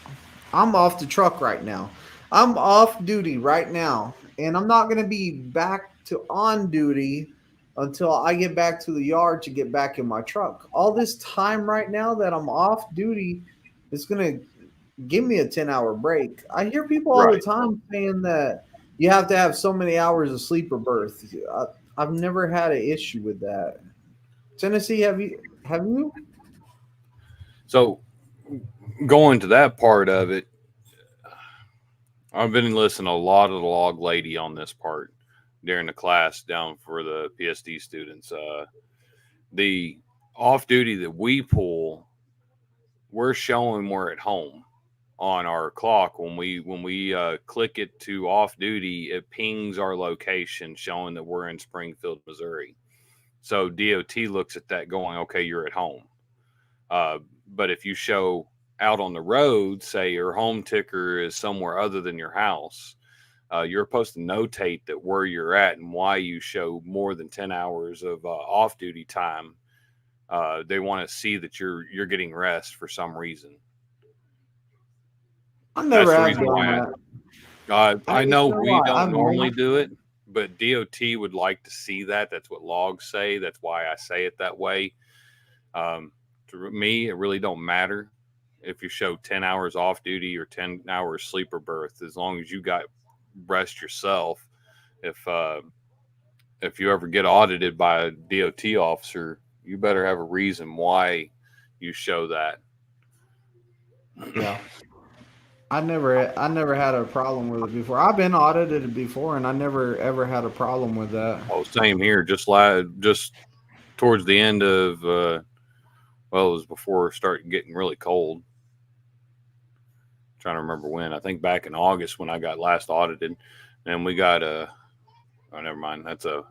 I'm off the truck right now. I'm off duty right now. And I'm not going to be back to on duty until I get back to the yard to get back in my truck. All this time right now that I'm off duty is going to give me a 10-hour break. I hear people all the Right. time saying that you have to have so many hours of sleep or birth. I've never had an issue with that. Tennessee, have you? So going to that part of it, I've been listening a lot of the log lady on this part during the class down for the PSD students. The off duty that we pull, we're showing we're at home on our clock. When we click it to off duty, it pings our location showing that we're in Springfield, Missouri. So DOT looks at that going, okay, you're at home. Uh, but if you show out on the road, say your home ticker is somewhere other than your house, you're supposed to notate that where you're at and why you show more than 10 hours of off duty time. They want to see that you're getting rest for some reason. I That's never the have reason done why that. I You know know we what? don't I've never. normally do it, but DOT would like to see that. That's what logs say. That's why I say it that way. Um, to me, it really don't matter if you show 10 hours off duty or 10 hours sleeper berth, as long as you got rest yourself. If you ever get audited by a DOT officer, you better have a reason why you show that. Yeah. I never had a problem with it before. I've been audited before, and I never ever had a problem with that. Oh, same here. Just towards the end of well, it was before it started getting really cold. Trying to remember when. I think back in August when I got last audited, and we got Oh, never mind. That's a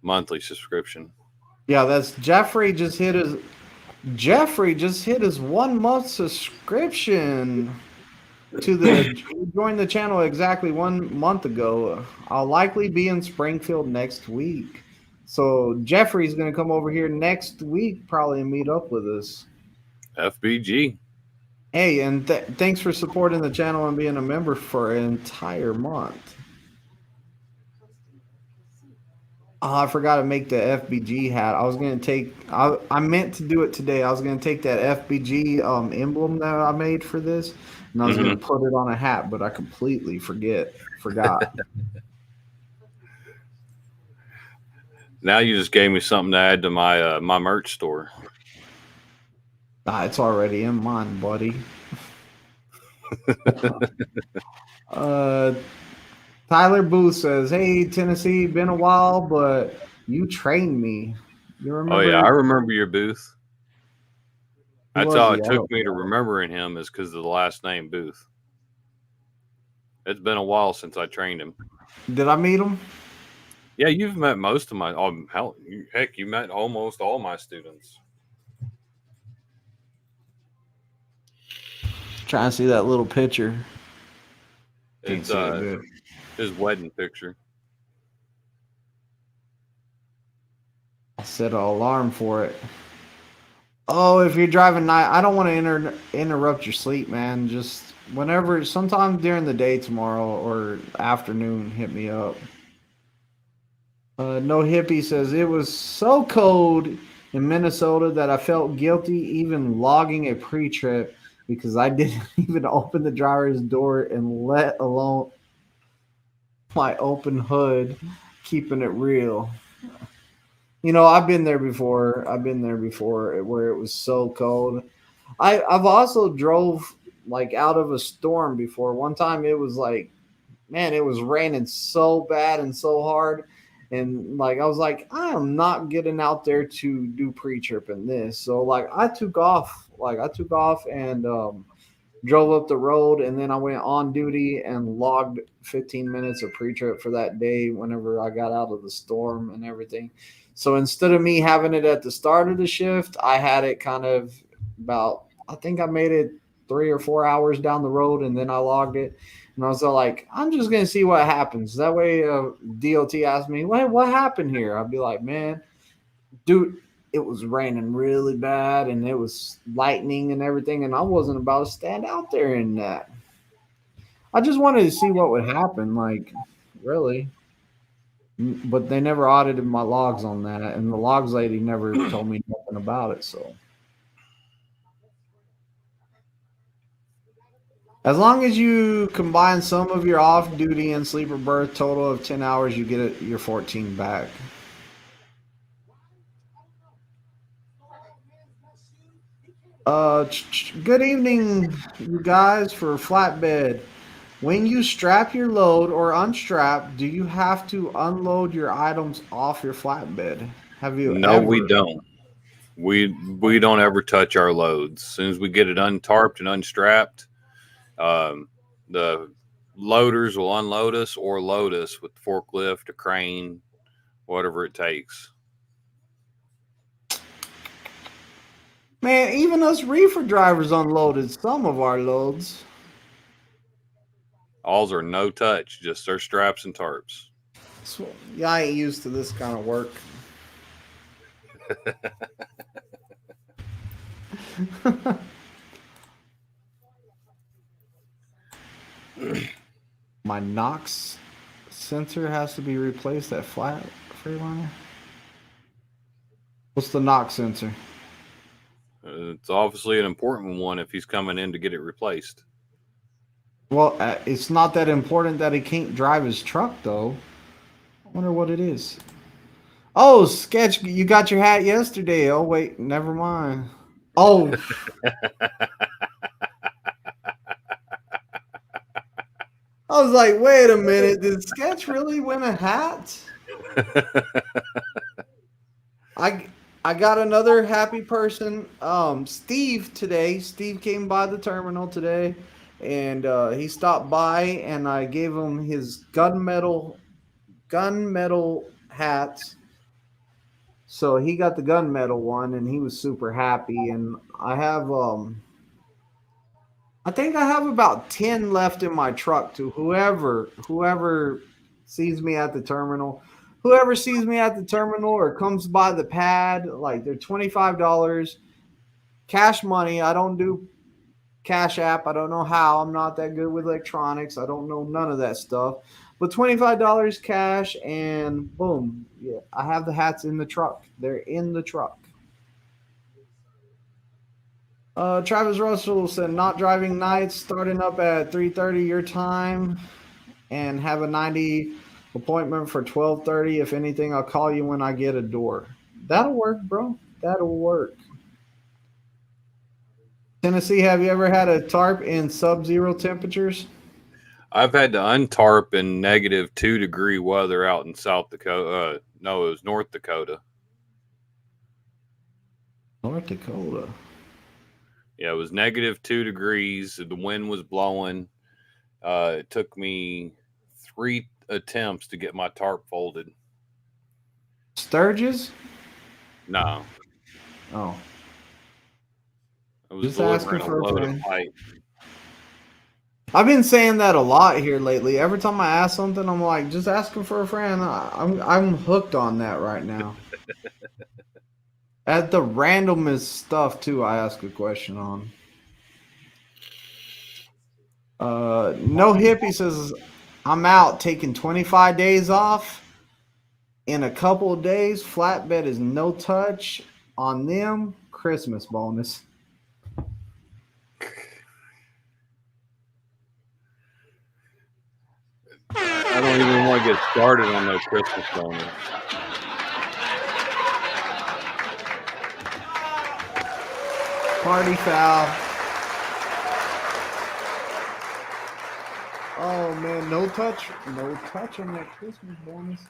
monthly subscription. Yeah, that's Jeffrey just hit his 1 month subscription to the he joined the channel exactly 1 month ago. I'll likely be in Springfield next week. So Jeffrey's gonna come over here next week probably and meet up with us. FBG. Hey, and thanks for supporting the channel and being a member for an entire month. Oh, I forgot to make the FBG hat. I was gonna take. I meant to do it today. I was gonna take that FBG emblem that I made for this, and I was gonna put it on a hat, but I completely forgot. Now you just gave me something to add to my my merch store. It's already in mine, buddy. Tyler Booth says, "Hey, Tennessee, been a while, but you trained me. You remember?" Oh yeah, I remember your Booth. That's how it took me to know. remembering him, is because of the last name Booth. It's been a while since I trained him. Did I meet him? Yeah, you've met most of my. Heck, you met almost all my students. Trying to see that little picture. It's his wedding picture. I set an alarm for it. Oh, if you're driving night, I don't want to interrupt your sleep, man. Just whenever, sometime during the day tomorrow or afternoon, hit me up. No Hippie says, it was so cold in Minnesota that I felt guilty even logging a pre-trip because I didn't even open the driver's door and let alone my open hood, keeping it real. You know, I've been there before. Where it was so cold. I've also drove like out of a storm before. One time it was like, man, it was raining so bad and so hard. And like I was like, I am not getting out there to do pre-trip in this. So like I took off and drove up the road, and then I went on duty and logged 15 minutes of pre-trip for that day whenever I got out of the storm and everything. So instead of me having it at the start of the shift, I had it kind of about, I think I made it 3 or 4 hours down the road, and then I logged it. And I was like, I'm just going to see what happens. That way DOT asked me, what happened here? I'd be like, man, dude, it was raining really bad and it was lightning and everything, and I wasn't about to stand out there in that. I just wanted to see what would happen, like, really. But they never audited my logs on that, and the logs lady never told me nothing about it. So as long as you combine some of your off duty and sleeper berth total of 10 hours, you get your 14 back. Good evening, you guys, for flatbed. When you strap your load or unstrap, do you have to unload your items off your flatbed? Have you? No, ever? we don't. We don't ever touch our loads. As soon as we get it untarped and unstrapped, the loaders will unload us or load us with forklift, a crane, whatever it takes. Man, even us reefer drivers unloaded some of our loads. Alls are no touch, just their straps and tarps. So, yeah, I ain't used to this kind of work. My NOx sensor has to be replaced at Freightliner. What's the NOx sensor? It's obviously an important one if he's coming in to get it replaced. Well, it's not that important that he can't drive his truck, though. I wonder what it is. Oh, Sketch, you got your hat yesterday. Oh, wait, never mind. Oh. I was like, wait a minute. Did Sketch really win a hat? I got another happy person. Steve today. Steve came by the terminal today, and he stopped by, and I gave him his gunmetal gunmetal hats. So he got the gunmetal one, and he was super happy. And I have I think I have about 10 left in my truck to whoever sees me at the terminal. Whoever sees me at the terminal or comes by the pad, like they're $25 cash money. I don't do Cash App. I don't know how. I'm not that good with electronics. I don't know none of that stuff. But $25 cash and boom. Yeah, I have the hats in the truck. They're in the truck. Travis Russell said not driving nights, starting up at 3:30 your time, and have a 90 appointment for 12:30. If anything, I'll call you when I get a door. That'll work, bro. That'll work. Tennessee, have you ever had a tarp in sub-zero temperatures? I've had to untarp in -2-degree weather out in South Dakota. No, it was North Dakota. North Dakota. Yeah, it was -2 degrees. The wind was blowing. It took me 3 attempts to get my tarp folded. Sturgis? No, Oh, I was just asking delivering a for a load of friend. pipe. I've been saying that a lot here lately. Every time I ask something, I'm like, just asking for a friend. I'm hooked on that right now. At the randomest stuff too, I ask a question on. No hippie says I'm out taking 25 days off. In a couple of days, flatbed is no touch on them. Christmas bonus. I don't even want to get started on no Christmas bonus. Party foul. Oh man, no touch on that Christmas bonus.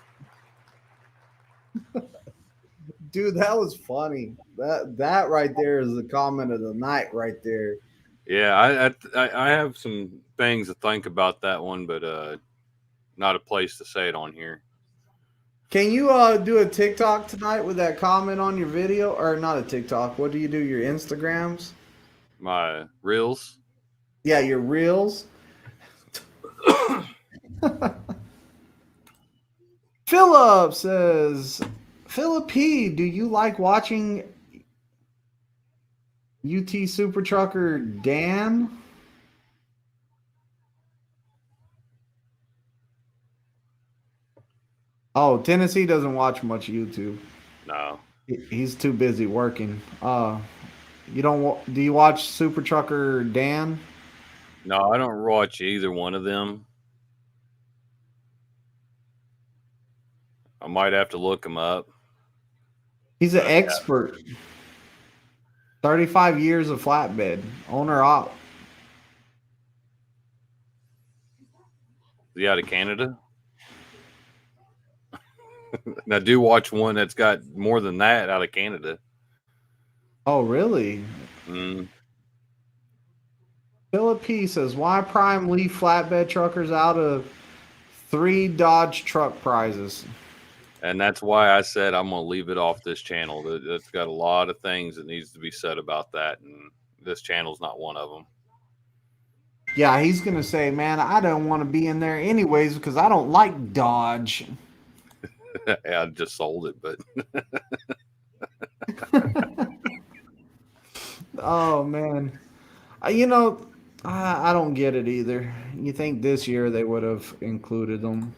Dude, that was funny. That right there is the comment of the night right there. Yeah, I have some things to think about that one, but not a place to say it on here. Can you do a TikTok tonight with that comment on your video? Or not a TikTok. What do you do? Your Instagrams? My reels. Yeah, your reels. Philip says, Philip P, do you like watching UT Super Trucker Dan? Oh, Tennessee doesn't watch much YouTube. No, He's too busy working. You don't? Do you watch Super Trucker Dan? no, I don't watch either one of them. I might have to look them up. He's an expert. 35 years of flatbed owner op. Is he out of Canada? Now, do watch one that's got more than that out of Canada. Oh, really? Mm. Philip P says, why Prime leave flatbed truckers out of 3 Dodge truck prizes? And that's why I said I'm going to leave it off this channel. It's got a lot of things that needs to be said about that, and this channel's not one of them. Yeah, he's going to say, man, I don't want to be in there anyways because I don't like Dodge. Yeah, I just sold it, but Oh, man. You know, I don't get it either. You think this year they would have included them?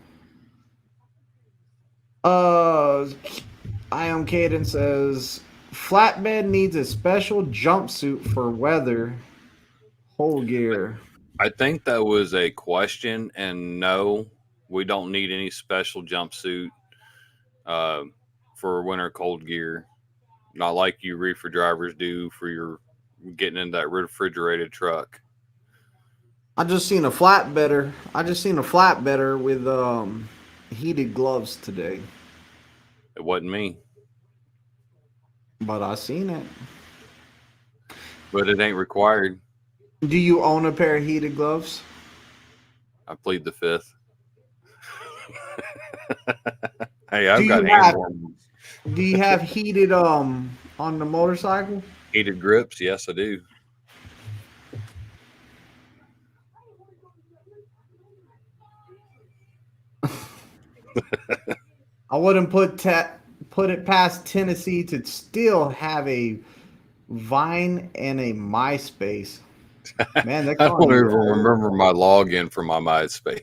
I am Caden says flatbed needs a special jumpsuit for weather. Whole gear. I think that was a question, and no, we don't need any special jumpsuit for winter cold gear. Not like you reefer drivers do for your getting into that refrigerated truck. I just seen a flatbedder. With heated gloves today. It wasn't me, But I seen it. but it ain't required. Do you own a pair of heated gloves? I plead the fifth. Hey, I've Do got you hand have warm do you have heated on the motorcycle? heated grips. Yes, I do. I wouldn't put it past Tennessee to still have a Vine and a MySpace. Man, they're I don't calling even you old. remember my login for my MySpace.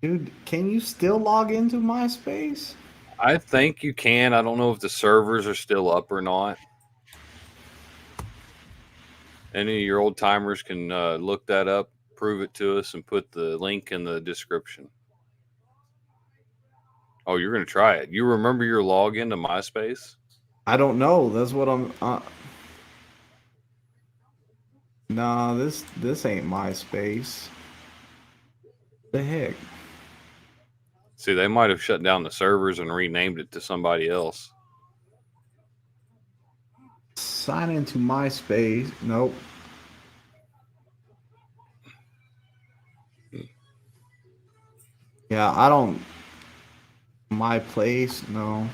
Dude, can you still log into MySpace? I think you can. I don't know if the servers are still up or not. Any of your old timers can look that up, prove it to us, and put the link in the description. Oh, you're going to try it. You remember your login to MySpace? I don't know. That's what I'm. Nah, this ain't MySpace. The heck? See, they might have shut down the servers and renamed it to somebody else. Sign into MySpace. Nope. Yeah, I don't. My place. No.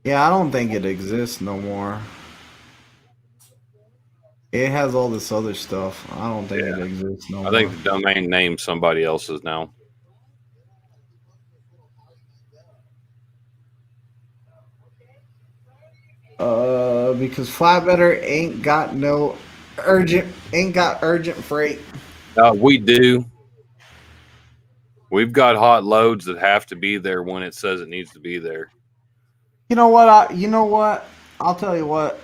Yeah, I don't think it exists no more. It has all this other stuff. I don't think it exists no I more. think the domain name's somebody else's now. Because Flatbetter ain't got urgent freight. We do. We've got hot loads that have to be there when it says it needs to be there. You know what? I'll tell you what.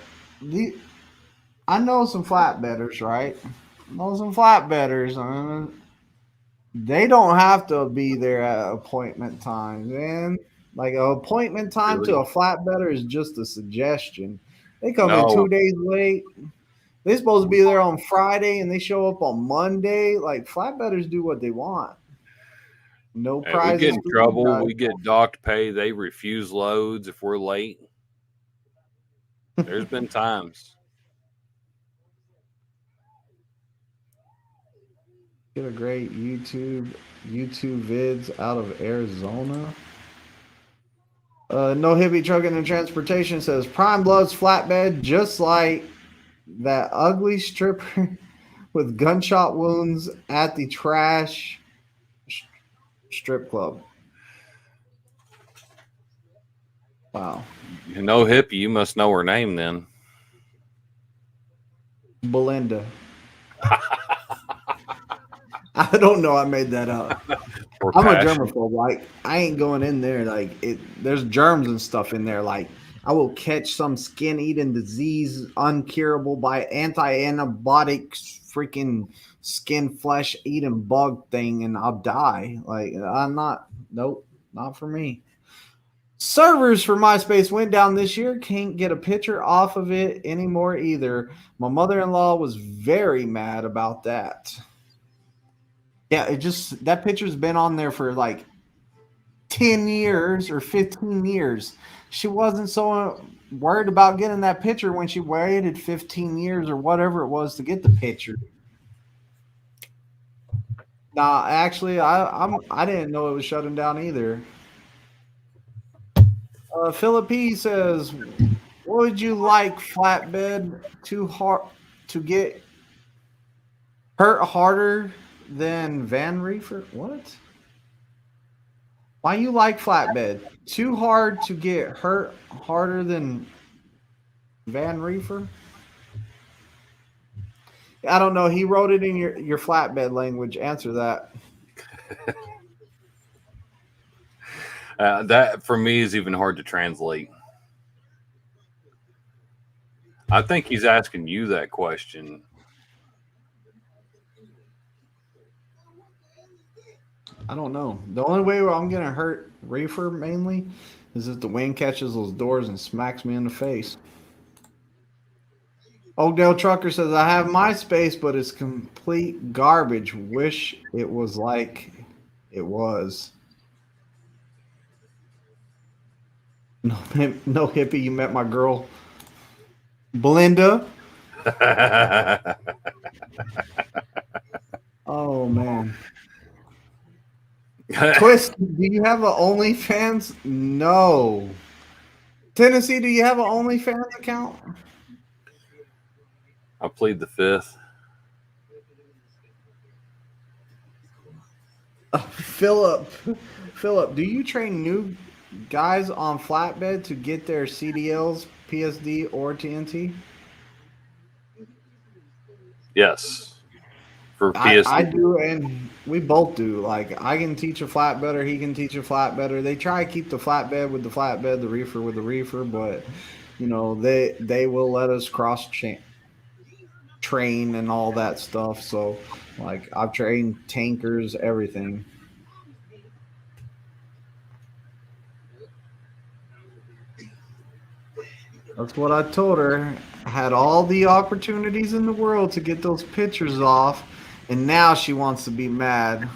I know some flatbedders, right? Know some flatbedders. They don't have to be there at appointment time, man. Like an appointment time to Really? a flatbedder is just a suggestion. They come in No, 2 days late. They're supposed to be there on Friday and they show up on Monday. Like flatbedders do what they want. No hey, we get prizes in for you trouble. guys. We get docked pay. They refuse loads if we're late. There's been times. Get a great YouTube vids out of Arizona. No hippie trucking and transportation says Prime loves flatbed just like that ugly stripper with gunshot wounds at the trash strip club. Wow. You know, hippie, you must know her name then. Belinda. I don't know. I made that up. Or I'm a passion. germaphobe. Like I ain't going in there. Like it. There's germs and stuff in there. Like I will catch some skin-eating disease, uncurable by anti-antibiotics, freaking skin flesh eating bug thing, and I'll die. Like I'm not. Nope, not for me. Servers for MySpace went down this year. Can't get a picture off of it anymore either. My mother-in-law was very mad about that. Yeah, that picture's been on there for like 10 years or 15 years. She wasn't so worried about getting that picture when she waited 15 years or whatever it was to get the picture. Nah, actually, I didn't know it was shutting down either. Philip P says, "Would you like flatbed too hard to get hurt harder than Van Reefer? What? Why you like flatbed? Too hard to get hurt harder than Van Reefer? I don't know. He wrote it in your flatbed language. Answer that. That for me is even hard to translate. I think he's asking you that question. I don't know. The only way where I'm gonna hurt Reefer mainly is if the wind catches those doors and smacks me in the face. Oakdale Trucker says, I have MySpace, but it's complete garbage. Wish it was like it was. No, no hippie. You met my girl, Belinda. Oh man. Twist, do you have a OnlyFans? No. Tennessee, do you have an OnlyFans account? I plead the fifth. Philip, do you train new guys on flatbed to get their CDLs, PSD, or TNT? Yes. For I PSD. do, and we both do. Like, I can teach a flatbedder, he can teach a flatbedder. They try to keep the flatbed with the flatbed, the reefer with the reefer, but they will let us train and all that stuff. So, like, I've trained tankers, everything. That's what I told her. I had all the opportunities in the world to get those pictures off, and now she wants to be mad.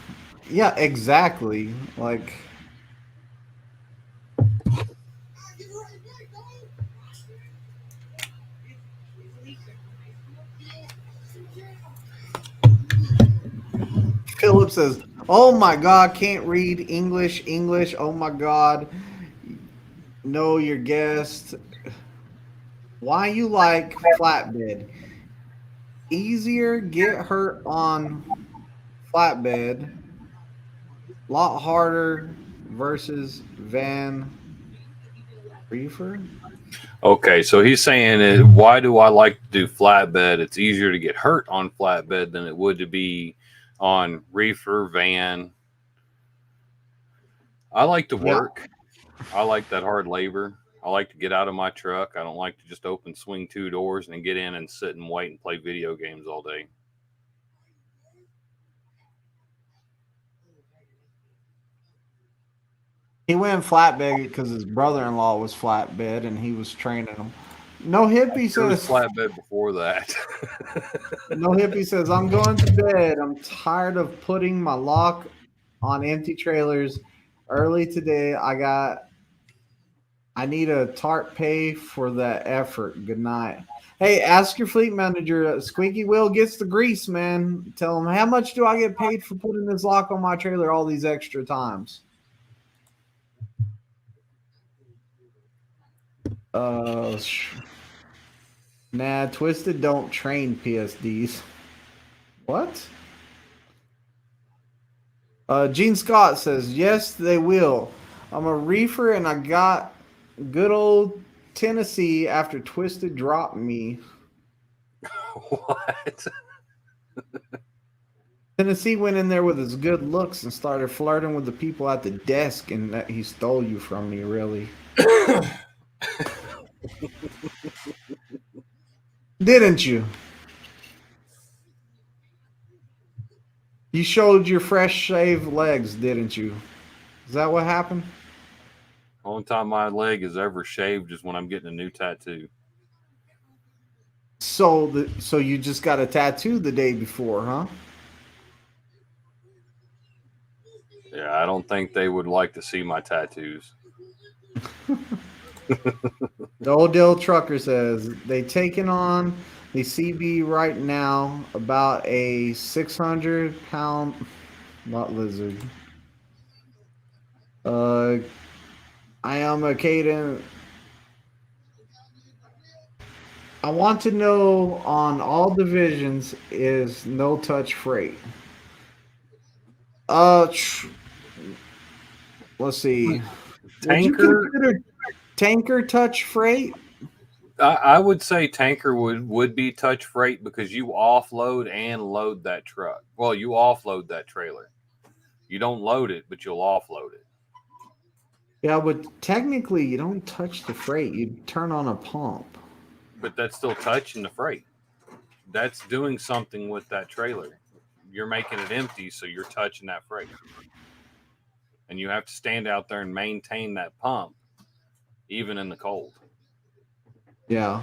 Yeah, exactly. Like, Philip says, "Oh my God, can't read English. English. Oh my God, know your guest. Why you like flatbed? Easier get hurt on flatbed. Lot harder versus van reefer." Okay, so he's saying, why do I like to do flatbed? It's easier to get hurt on flatbed than it would to be on reefer, van. I like to Yeah. work. I like that hard labor. I like to get out of my truck. I don't like to just swing two doors and then get in and sit and wait and play video games all day. He went flatbed because his brother-in-law was flatbed and he was training him. No hippie It was says, flatbed before that. no hippie says, I'm going to bed. I'm tired of putting my lock on empty trailers. Early today, I need a tarp pay for that effort. Good night. Hey, ask your fleet manager. Squeaky Wheel gets the grease, man. Tell him, how much do I get paid for putting this lock on my trailer all these extra times? Nah, Twisted don't train PSDs. What? Gene Scott says, yes, they will. I'm a reefer and I got good old Tennessee after Twisted dropped me. What? Tennessee went in there with his good looks and started flirting with the people at the desk, and that he stole you from me, really. Didn't you? You showed your fresh shaved legs, didn't you? Is that what happened? Only time my leg is ever shaved is when I'm getting a new tattoo. So you just got a tattoo the day before, huh? Yeah, I don't think they would like to see my tattoos. The Odell Trucker says they taking on the CB right now about a 600-pound not lizard. I am a Caden. I want to know on all divisions is no touch freight. Let's see. Would you Tanker? consider tanker touch freight? I would say tanker would be touch freight because you offload and load that truck. Well, you offload that trailer. You don't load it, but you'll offload it. Yeah, but technically you don't touch the freight. You turn on a pump. But that's still touching the freight. That's doing something with that trailer. You're making it empty, so you're touching that freight. And you have to stand out there and maintain that pump, even in the cold. Yeah.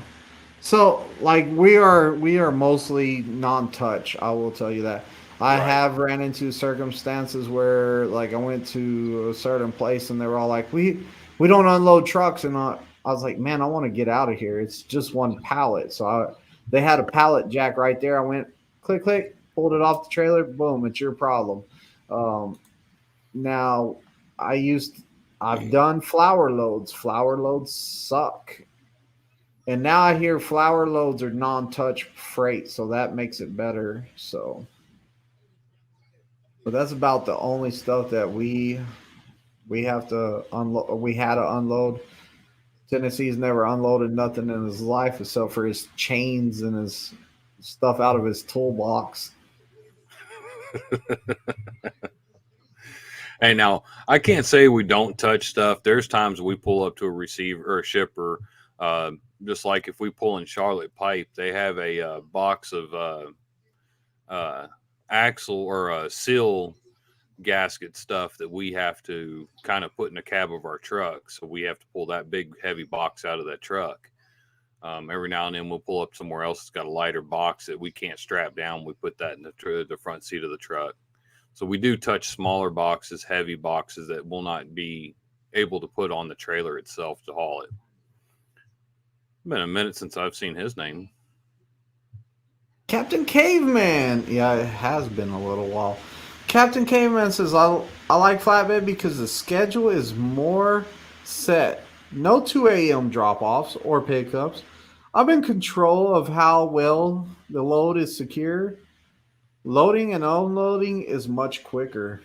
So like we are mostly non-touch. I will tell you that. I Right. have ran into circumstances where like I went to a certain place and they were all like, we we don't unload trucks, and I was like, man, I want to get out of here. It's just one pallet. So they had a pallet jack right there. I went click, click, pulled it off the trailer. Boom, it's your problem. Um, now I've done flour loads. Flour loads suck. And now I hear flour loads are non-touch freight, so that makes it better. So, but that's about the only stuff that we have to unload. We had to unload. Tennessee's never unloaded nothing in his life except for his chains and his stuff out of his toolbox. Hey, now I can't say we don't touch stuff. There's times we pull up to a receiver or a shipper. Just like if we pull in Charlotte pipe, they have a box of axle or seal gasket stuff that we have to kind of put in the cab of our truck. So we have to pull that big heavy box out of that truck. Every now and then we'll pull up somewhere else that's got a lighter box that we can't strap down. We put that in the front seat of the truck. So we do touch smaller boxes, heavy boxes that will not be able to put on the trailer itself to haul it. Been a minute since I've seen his name. Captain Caveman. Yeah, it has been a little while. Captain Caveman says, I like flatbed because the schedule is more set. No 2 a.m. drop-offs or pickups. I'm in control of how well the load is secure. Loading and unloading is much quicker.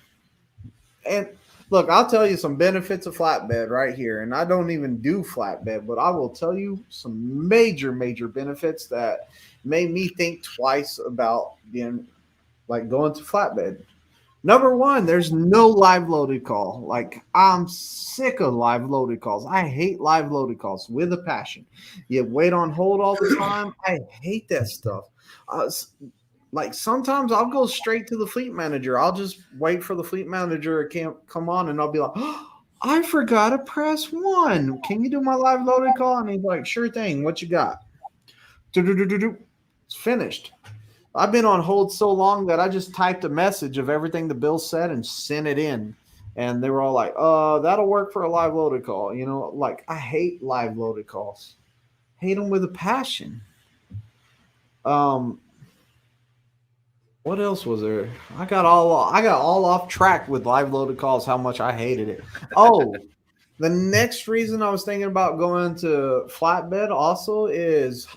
And look, I'll tell you some benefits of flatbed right here. And I don't even do flatbed, but I will tell you some major, major benefits that made me think twice about being like going to flatbed. Number one, there's no live loaded call. Like, I'm sick of live loaded calls. I hate live loaded calls with a passion. You wait on hold all the time. I hate that stuff. Like, sometimes I'll go straight to the fleet manager. I'll just wait for the fleet manager to come on, and I'll be like, oh, I forgot to press 1. Can you do my live loaded call? And he's like, sure thing. What you got? It's finished. I've been on hold so long that I just typed a message of everything the bill said and sent it in. And they were all like, that'll work for a live loaded call. You know, like, I hate live loaded calls. Hate them with a passion. What else was there? I got all off track with live loaded calls, how much I hated it. Oh, the next reason I was thinking about going to flatbed also is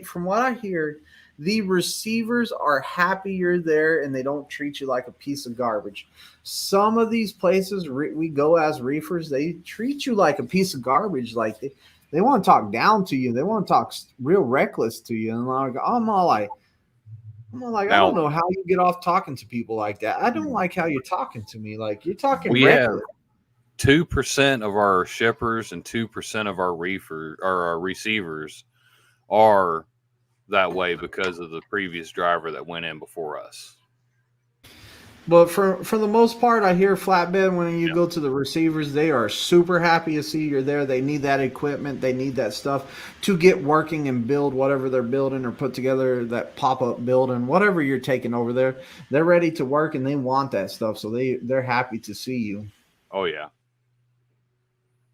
from what I hear, the receivers are happy you're there and they don't treat you like a piece of garbage. Some of these places we go as reefers, they treat you like a piece of garbage. Like they want to talk down to you. They want to talk real reckless to you. And I'm all like, I don't know how you get off talking to people like that. I don't like how you're talking to me. Like, you're talking reckless. 2% of our shippers and 2% of our our receivers are that way because of the previous driver that went in before us. But for the most part, I hear flatbed when you go to the receivers, they are super happy to see you're there. They need that equipment. They need that stuff to get working and build whatever they're building or put together that pop-up building, whatever you're taking over there. They're ready to work and they want that stuff. So they're happy to see you. Oh, yeah.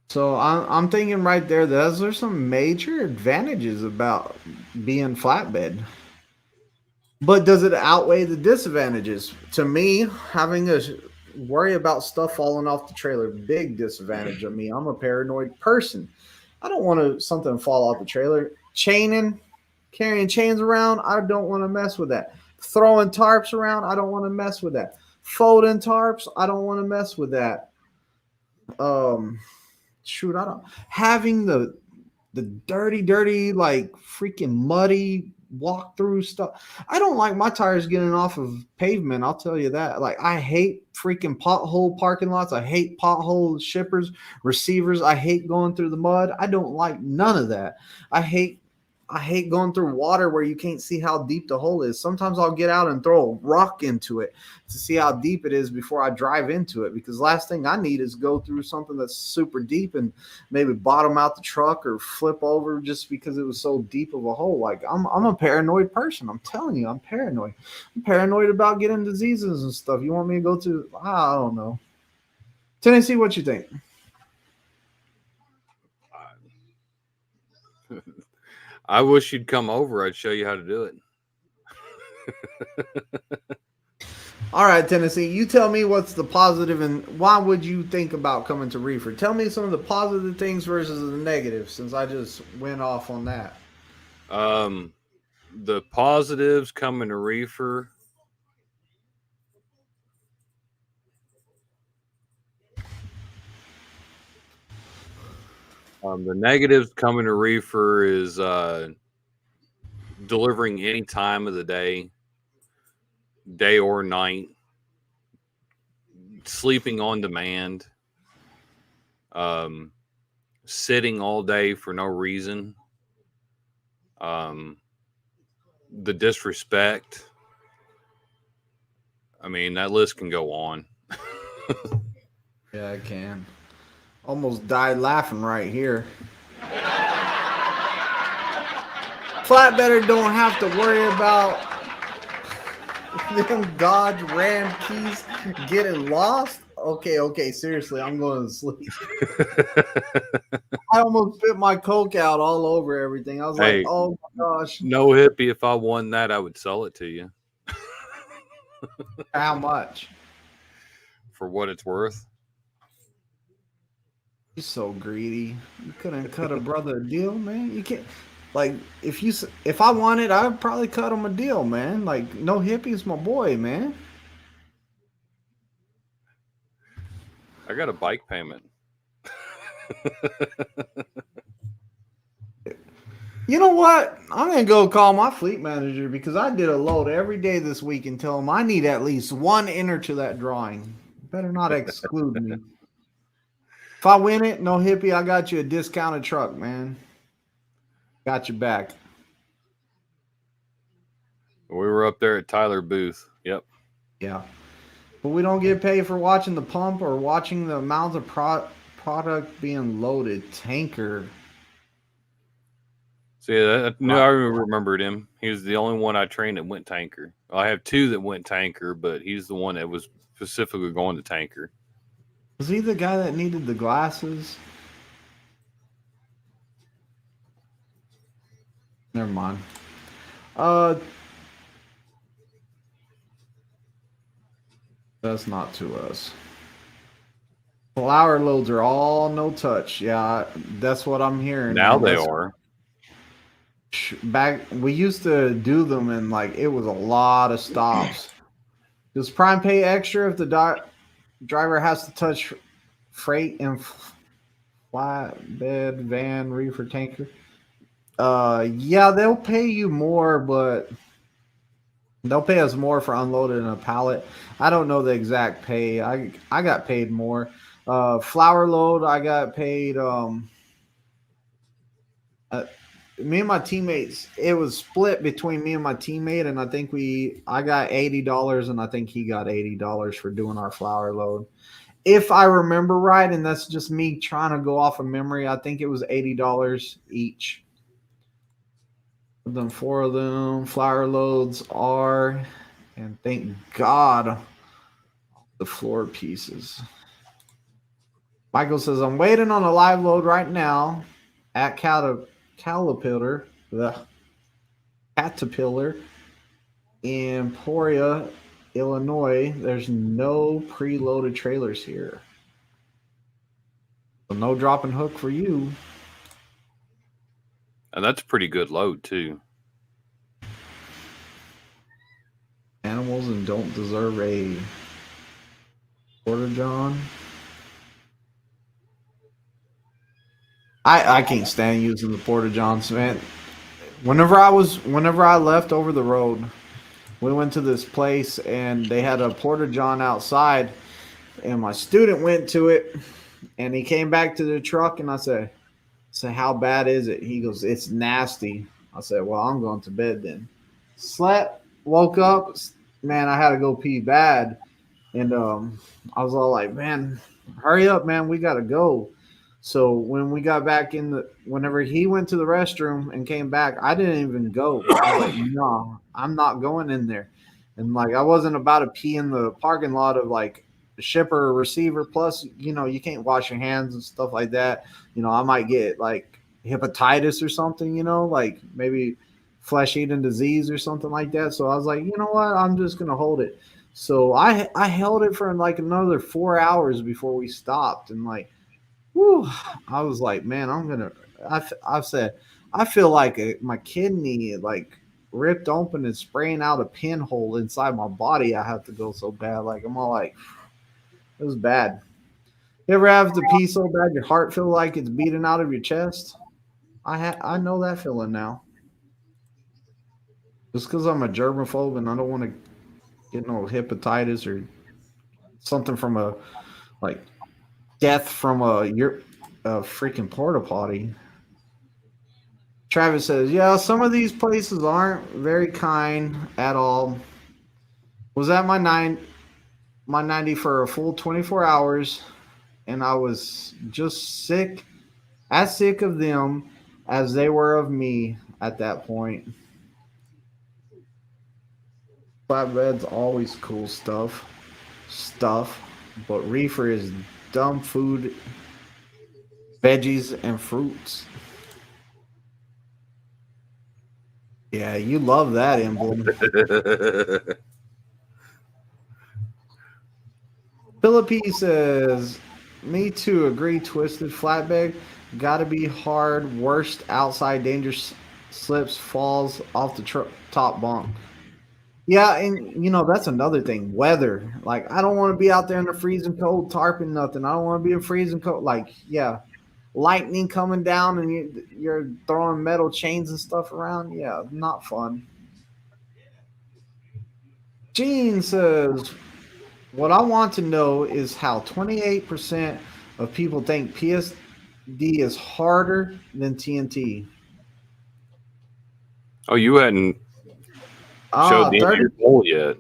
So I'm thinking right there, there's some major advantages about being flatbed. But does it outweigh the disadvantages? To me, having to worry about stuff falling off the trailer, big disadvantage of me. I'm a paranoid person. I don't want something to fall off the trailer. Chaining, carrying chains around, I don't want to mess with that. Throwing tarps around, I don't want to mess with that. Folding tarps, I don't want to mess with that. Shoot, I don't. Having the dirty, like freaking muddy walk through stuff. I don't like my tires getting off of pavement. I'll tell you that. Like, I hate freaking pothole parking lots. I hate pothole shippers, receivers. I hate going through the mud. I don't like none of that. I hate going through water where you can't see how deep the hole is. Sometimes I'll get out and throw a rock into it to see how deep it is before I drive into it, because last thing I need is go through something that's super deep and maybe bottom out the truck or flip over just because it was so deep of a hole. Like, I'm a paranoid person. I'm telling you, I'm paranoid. I'm paranoid about getting diseases and stuff. You want me to go to, I don't know. Tennessee, what you think? I wish you'd come over. I'd show you how to do it. All right, Tennessee, you tell me what's the positive and why would you think about coming to Reefer? Tell me some of the positive things versus the negative, since I just went off on that. The positives coming to Reefer. The negatives coming to Reefer is delivering any time of the day or night, sleeping on demand, sitting all day for no reason, the disrespect. I mean, that list can go on. Yeah, I can. Almost died laughing right here. Flatbedder don't have to worry about them Dodge Ram keys getting lost. Okay, seriously, I'm going to sleep. I almost spit my Coke out all over everything. I was Hey, like, oh my gosh. No hippie, if I won that, I would sell it to you. How much? For what it's worth. You're so greedy. You couldn't cut a brother a deal, man. You can't. Like, if I wanted, I'd probably cut him a deal, man. Like, No Hippie's my boy, man. I got a bike payment. You know what? I'm going to go call my fleet manager because I did a load every day this week and tell him I need at least one enter to that drawing. Better not exclude me. If I win it, No Hippie, I got you a discounted truck, man. Got your back. We were up there at Tyler Booth. Yep. Yeah. But we don't get paid for watching the pump or watching the amount of product being loaded. Tanker. See, I remembered him. He was the only one I trained that went tanker. I have two that went tanker, but he's the one that was specifically going to tanker. Was he the guy that needed the glasses? Never mind. That's not to us. Flower loads are all no touch. Yeah, that's what I'm hearing. Now they are. Back, we used to do them and like it was a lot of stops. Does Prime pay extra if the driver has to touch freight and flatbed, van, reefer, tanker? Yeah, they'll pay you more, but they'll pay us more for unloading a pallet. I don't know the exact pay. I got paid more. Flower load, I got paid. Me and my teammates, it was split between me and my teammate, and I think I got $80, and I think he got $80 for doing our flower load. If I remember right, and that's just me trying to go off of memory, I think it was $80 each. Then 4 of them flower loads are, and thank God, the floor pieces. Michael says, I'm waiting on a live load right now at Caterpillar in Peoria, Illinois. There's no preloaded trailers here. So no drop and hook for you. And that's a pretty good load, too. Animals and don't deserve a Porta-John. I can't stand using the Porta-Johns, man. Whenever I left over the road, we went to this place and they had a Porta-John outside, and my student went to it and he came back to the truck and I said, how bad is it? He goes, it's nasty. I said, well, I'm going to bed then. Slept, woke up, man, I had to go pee bad. And I was all like, man, hurry up, man, we got to go. So when we got back whenever he went to the restroom and came back, I didn't even go. I was like, no, I'm not going in there. And like, I wasn't about to pee in the parking lot of like a shipper or receiver. Plus, you can't wash your hands and stuff like that. I might get like hepatitis or something, you know, like maybe flesh eating disease or something like that. So I was like, you know what, I'm just gonna hold it. So I held it for like another 4 hours before we stopped, and like, whew, I was like, man, I've said I feel like my kidney like ripped open and spraying out a pinhole inside my body. I have to go so bad. Like I'm all like, it was bad. You ever have to pee so bad your heart feel like it's beating out of your chest? I know that feeling now. Just because I'm a germaphobe and I don't want to get no hepatitis or something from a like death from a freaking porta potty. Travis says, "Yeah, some of these places aren't very kind at all. Was at my 90 for a full 24 hours, and I was just as sick of them as they were of me at that point. Flatbed's always cool stuff, but reefer is dumb food, veggies, and fruits." Yeah, you love that emblem. Philippi says, "Me too. Agree. Twisted flatbed. Got to be hard. Worst outside danger slips, falls off the top bunk." Yeah, and you know that's another thing. Weather. Like I don't want to be out there in the freezing cold, tarping nothing. I don't want to be in freezing cold. Like yeah, lightning coming down and you're throwing metal chains and stuff around. Yeah, not fun. Gene says, "What I want to know is how 28% of people think PSD is harder than TNT." Oh, you hadn't showed Ah, the end of 30. your poll yet.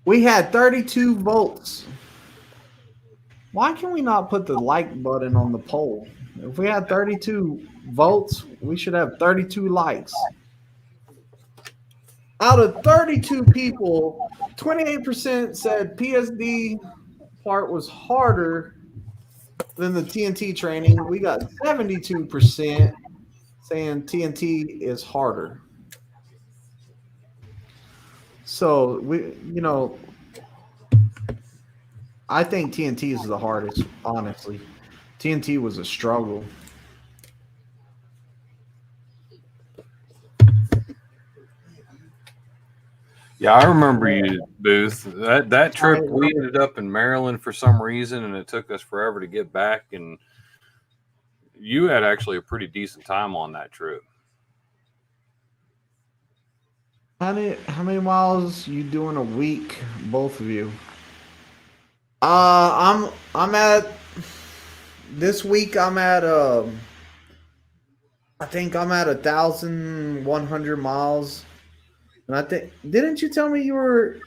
We had 32 votes. Why can we not put the like button on the poll? If we had 32 votes, we should have 32 likes. Out of 32 people, 28% said PSD part was harder than the TNT training. We got 72% saying TNT is harder. So I think TNT is the hardest, honestly. TNT was a struggle. Yeah, I remember you, Booth. That trip we ended up in Maryland for some reason, and it took us forever to get back. And you had actually a pretty decent time on that trip. How many miles you doing a week, both of you? I'm at this week. I think I'm at 1,100 miles, and I think didn't you tell me you were?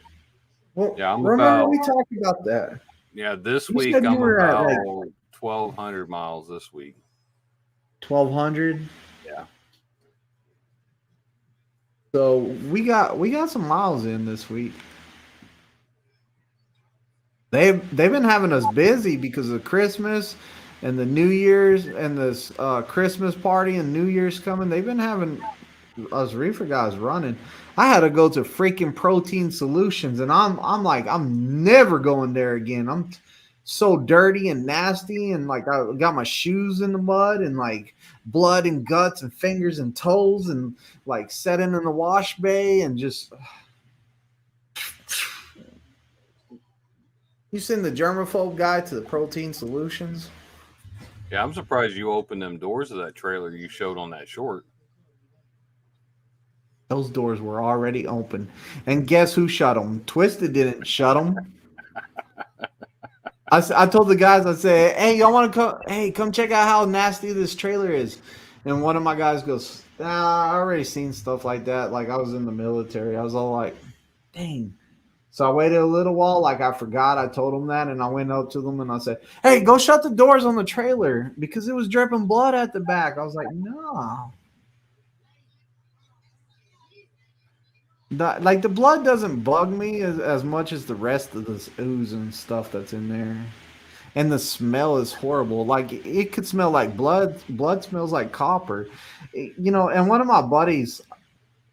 Well, Yeah, I'm remember about we talked about that. yeah. This You week said you I'm were at about like 1,200 miles this week. 1,200. Yeah. So we got some miles in this week. They've been having us busy because of Christmas and the New Year's and this Christmas party and New Year's coming. They've been having us reefer guys running. I had to go to freaking Protein Solutions, and I'm like I'm never going there again. I'm so dirty and nasty, and like I got my shoes in the mud and like blood and guts and fingers and toes and like setting in the wash bay and just you send the germaphobe guy to the Protein Solutions. Yeah, I'm surprised you opened them doors of that trailer you showed on that short. Those doors were already open. And guess who shut them? Twisted didn't shut them. I told the guys, I said, hey, y'all want to come? Hey, come check out how nasty this trailer is. And one of my guys goes, nah, I already seen stuff like that. Like I was in the military. I was all like, dang. So I waited a little while, like I forgot. I told them that, and I went up to them and I said, hey, go shut the doors on the trailer because it was dripping blood at the back. I was like, no. Like the blood doesn't bug me as much as the rest of this ooze and stuff that's in there. and the smell is horrible. Like it could smell like blood. Blood smells like copper. You know, and one of my buddies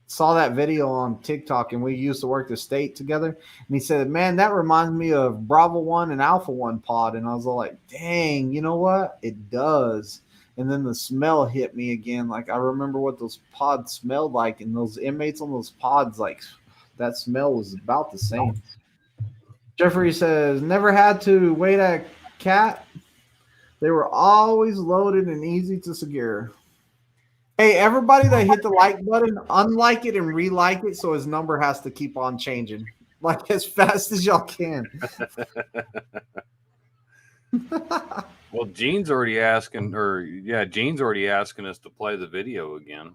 saw that video on TikTok, and we used to work the state together. And he said, "Man, that reminds me of Bravo One and Alpha One pod." And I was all like, "Dang, you know what? It does." And then the smell hit me again. Like I remember what those pods smelled like, and those inmates on those pods, like that smell was about the same. Jeffrey says, "Never had to wait at cat. They were always loaded and easy to secure." Hey, everybody that hit the like button, unlike it and re-like it, so his number has to keep on changing, like as fast as y'all can. Well, Gene's already asking us to play the video again.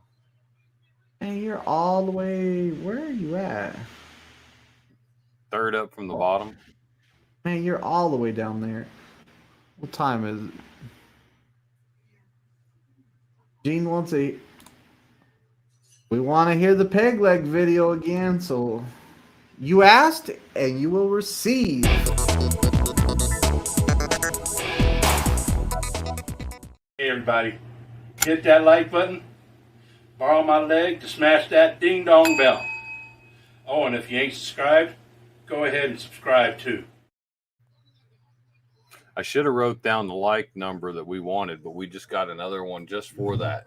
Hey, you're all the way. Where are you at? Third up from the bottom. Man, you're all the way down there. What time is it? Gene wants a. We want to hear the peg leg video again, so you asked and you will receive. Hey everybody, hit that like button, borrow my leg to smash that ding dong bell. Oh, and if you ain't subscribed, go ahead and subscribe too. I should have wrote down the like number that we wanted, but we just got another one just for that.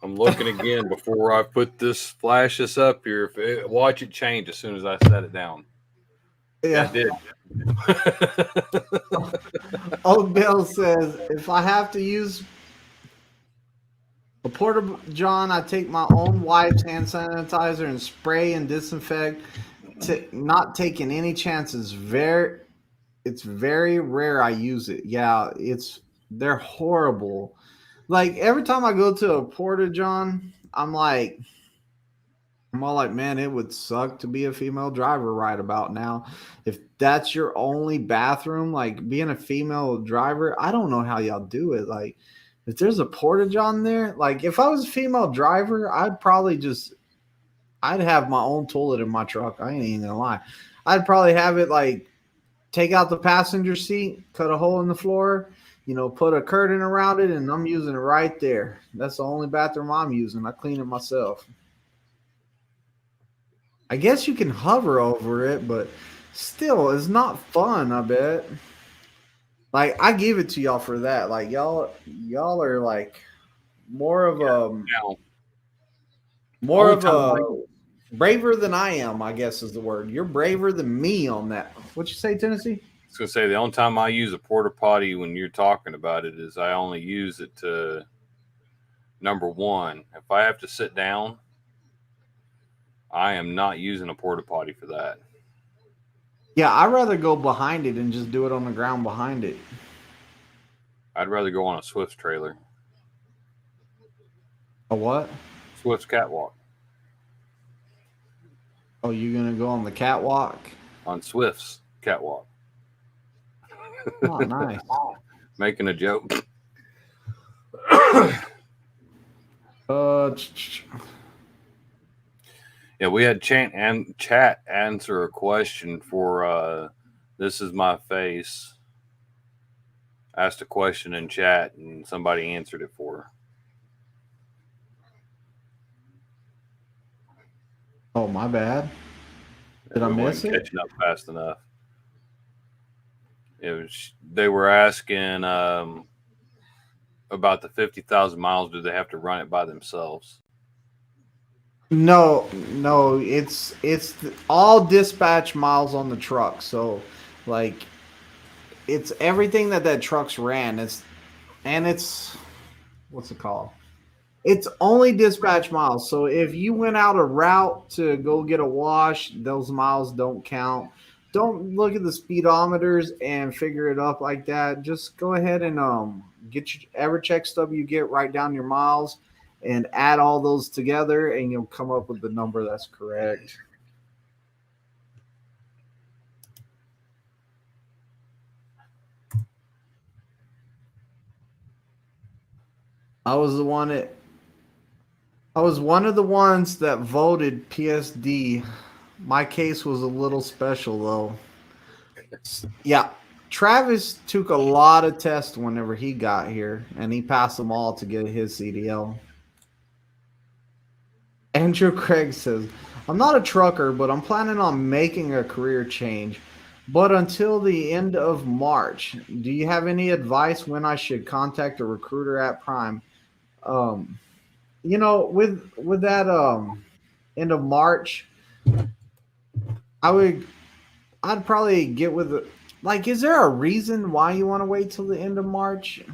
I'm looking again before I put this flash this up here. Watch it change as soon as I set it down. Yeah, it did. Old Bill says, if I have to use a porta john, I take my own wipes, hand sanitizer, and spray and disinfect. Not taking any chances. It's very rare I use it. Yeah, they're horrible. Like every time I go to a porta john, I'm all like, man, it would suck to be a female driver right about now. If that's your only bathroom, like being a female driver, I don't know how y'all do it. Like, if there's a porta john there, like if I was a female driver, I'd have my own toilet in my truck. I ain't even gonna lie. I'd probably have it like take out the passenger seat, cut a hole in the floor, put a curtain around it, and I'm using it right there. That's the only bathroom I'm using. I clean it myself. I guess you can hover over it, but still, it's not fun, I bet. Like, I give it to y'all for that. Like, y'all are like more of braver than I am, I guess is the word. You're braver than me on that. What you say, Tennessee? I was gonna say the only time I use a porta potty when you're talking about it is I only use it to number one. If I have to sit down, I am not using a porta potty for that. Yeah, I'd rather go behind it and just do it on the ground behind it. I'd rather go on a Swift's trailer. A what? Swift's catwalk. Oh, you're gonna go on the catwalk? On Swift's catwalk. Oh, nice. Making a joke. Yeah, we had chat answer a question for This Is My Face. Asked a question in chat and somebody answered it for her. Oh, my bad. Did I miss it? Catching up fast enough. They were asking about the 50,000 miles. Do they have to run it by themselves? No, it's all dispatch miles on the truck. So, like, it's everything that truck's ran. It's what's it called? It's only dispatch miles. So if you went out a route to go get a wash, those miles don't count. Don't look at the speedometers and figure it up like that. Just go ahead and get your every check stub you get, write down your miles, and add all those together, and you'll come up with the number that's correct. I was the one that I was one of the ones that voted PSD. My case was a little special though. Yeah, Travis took a lot of tests whenever he got here, and he passed them all to get his CDL. Andrew Craig says, I'm not a trucker, but I'm planning on making a career change. But until the end of March, do you have any advice when I should contact a recruiter at Prime? Um, with that end of March, I'd probably get with it. Like, is there a reason why you want to wait till the end of March?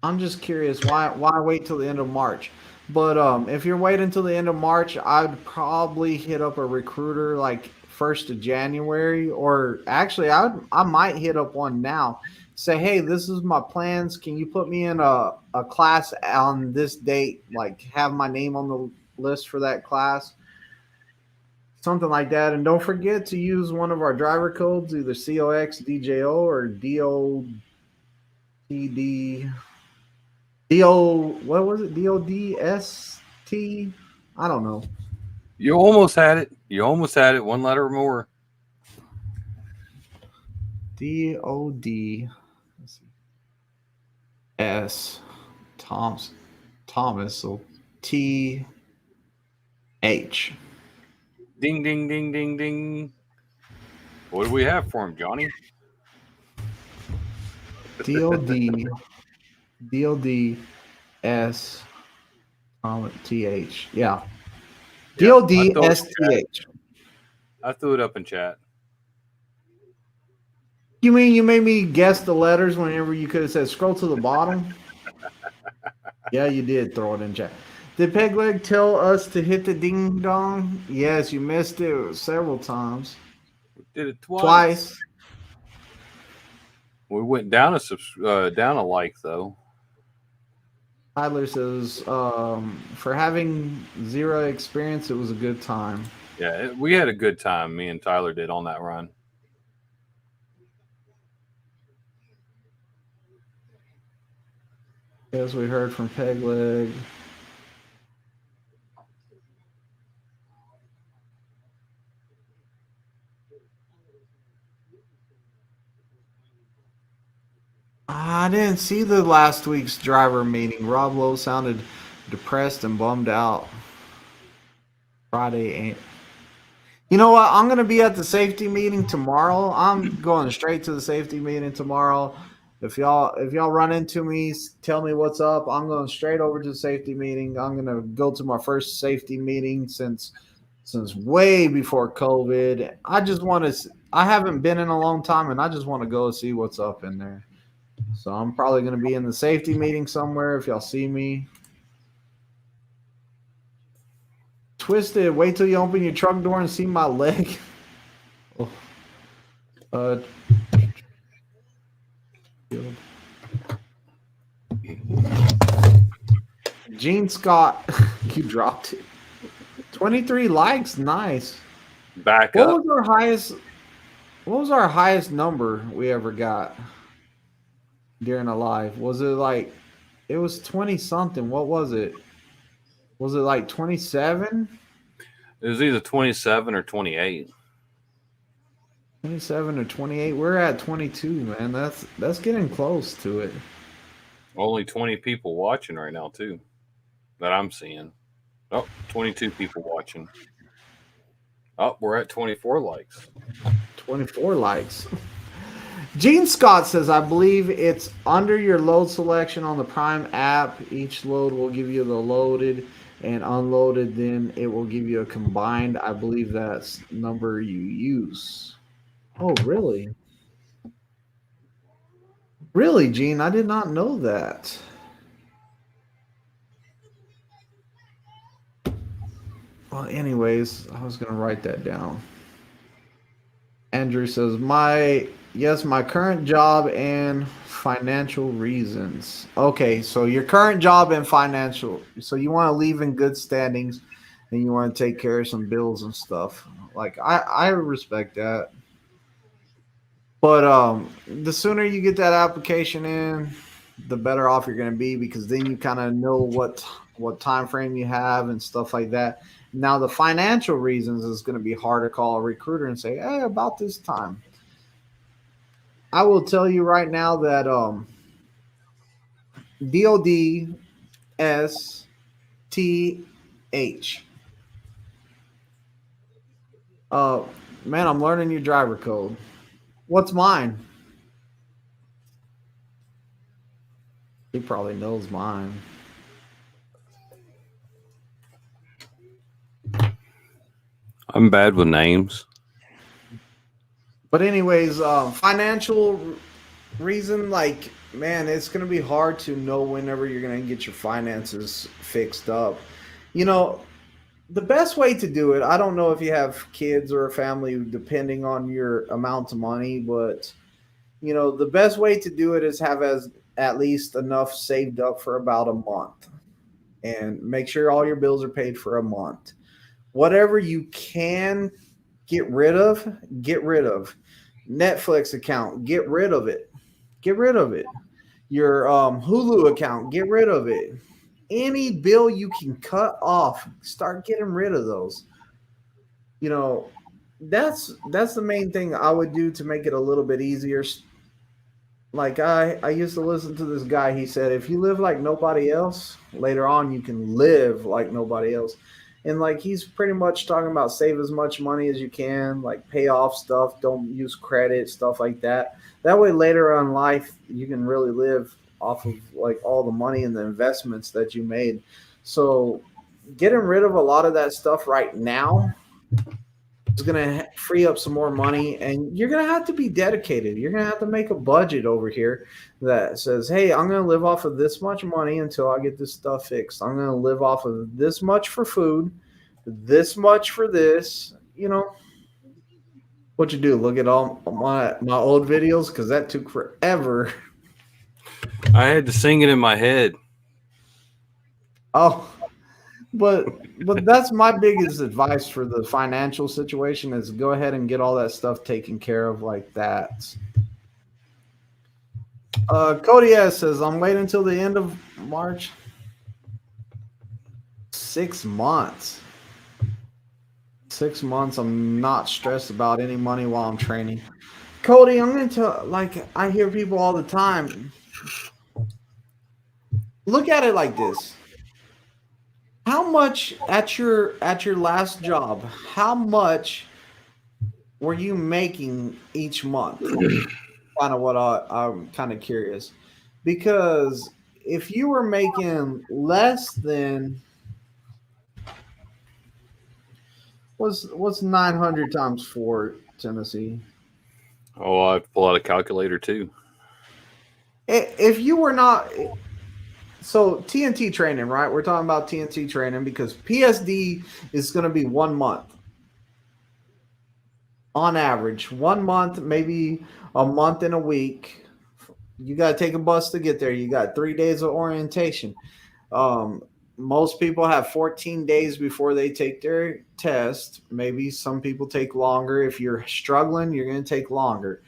I'm just curious why wait till the end of March. But if you're waiting until the end of March, I'd probably hit up a recruiter like 1st of January, or actually I might hit up one now. Say, hey, this is my plans. Can you put me in a class on this date? Like, have my name on the list for that class, something like that. And don't forget to use one of our driver codes, either COX DJO or DOTD. What was it? DODST? I don't know. You almost had it. You almost had it. One letter more. DODS Thomas. So TH. Ding, ding, ding, ding, ding. What do we have for him, Johnny? DODS TH. Yeah. DODSTH. I threw it up in chat. You mean you made me guess the letters whenever you could have said scroll to the bottom? Yeah, you did throw it in chat. Did Pegleg tell us to hit the ding dong? Yes, you missed it several times. We did it twice. We went down a like though. Tyler says, for having zero experience, it was a good time. Yeah, we had a good time. Me and Tyler did on that run. As we heard from Pegleg. I didn't see the last week's driver meeting. Rob Lowe sounded depressed and bummed out. Friday ain't. You know what? I'm gonna be at the safety meeting tomorrow. I'm going straight to the safety meeting tomorrow. If y'all run into me, tell me what's up. I'm going straight over to the safety meeting. I'm gonna go to my first safety meeting since way before COVID. I haven't been in a long time, and I just want to go see what's up in there. So I'm probably going to be in the safety meeting somewhere if y'all see me. Twisted, wait till you open your truck door and see my leg. Gene Scott, you dropped it. 23 likes, nice. Back up. What was our highest number we ever got during a live? Was it like, it was 20 something? What was it? Was it like 27? It was either 27 or 28. 27 or 28. We're at 22, man. That's getting close to it. Only 20 people watching right now, too, that I'm seeing. Oh, 22 people watching. Oh, we're at 24 likes. 24 likes. Gene Scott says, I believe it's under your load selection on the Prime app. Each load will give you the loaded and unloaded. Then it will give you a combined. I believe that's number you use. Oh, really? Really, Gene? I did not know that. Well, anyways, I was going to write that down. Andrew says, my current job and financial reasons. Okay, so your current job and financial. So you want to leave in good standings and you want to take care of some bills and stuff. Like, I respect that. But the sooner you get that application in, the better off you're going to be, because then you kind of know what time frame you have and stuff like that. Now the financial reasons is going to be hard to call a recruiter and say, hey, about this time. I will tell you right now that DODSTH. Man, I'm learning your driver code. What's mine? He probably knows mine. I'm bad with names. But anyways, financial reason, like, man, it's going to be hard to know whenever you're going to get your finances fixed up. You know, the best way to do it, I don't know if you have kids or a family depending on your amount of money, but you know, the best way to do it is have as at least enough saved up for about a month, and make sure all your bills are paid for a month. Whatever you can get rid of, get rid of. Netflix account, get rid of it. Get rid of it. Your Hulu account, get rid of it. Any bill you can cut off, start getting rid of those. You know, that's the main thing I would do to make it a little bit easier. Like I used to listen to this guy. He said, if you live like nobody else, later on you can live like nobody else. And like he's pretty much talking about save as much money as you can, like pay off stuff, don't use credit, stuff like that. That way later on in life you can really live off of like all the money and the investments that you made. So getting rid of a lot of that stuff right now is going to free up some more money, and you're going to have to be dedicated. You're going to have to make a budget over here that says, hey, I'm going to live off of this much money until I get this stuff fixed. I'm going to live off of this much for food, this much for this. You know what you do, look at all my old videos, because that took forever. I had to sing it in my head. Oh, but that's my biggest advice for the financial situation is go ahead and get all that stuff taken care of like that. Cody S says, I'm waiting until the end of March. 6 months. 6 months. I'm not stressed about any money while I'm training. Cody, I'm going to tell, like, I hear people all the time. Look at it like this. How much at your last job, how much were you making each month? Kind of what I'm kind of curious. Because if you were making less than what's 900 times 4, Tennessee? Oh, I have to pull out a calculator too. If you were not, so TNT training, right? We're talking about TNT training because PSD is going to be 1 month on average. 1 month, maybe a month and a week. You got to take a bus to get there. You got 3 days of orientation. Most people have 14 days before they take their test. Maybe some people take longer. If you're struggling, you're going to take longer.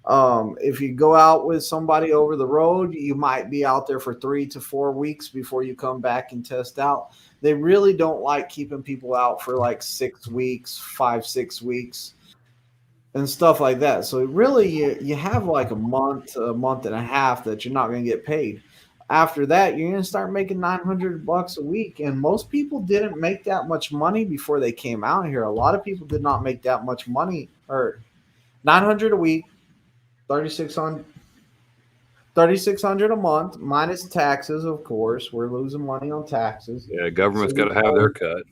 If you go out with somebody over the road, you might be out there for 3 to 4 weeks before you come back and test out. They really don't like keeping people out for like 6 weeks, 5-6 weeks, and stuff like that. So really, you have like a month and a half that you're not going to get paid. After that, you're going to start making $900 a week. And most people didn't make that much money before they came out here. A lot of people did not make that much money, or $900 a week, $3,600 a month minus taxes. Of course, we're losing money on taxes. Yeah, government's got to have their cut.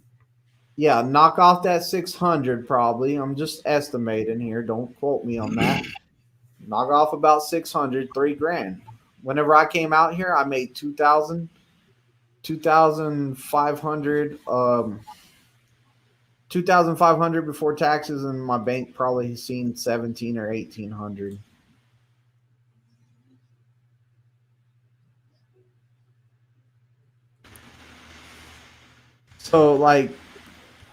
Yeah, knock off that 600 probably. I'm just estimating here. Don't quote me on that. Knock off about 600, $3,000. Whenever I came out here, I made 2,500 before taxes, and my bank probably seen 17 or 1,800. So, like,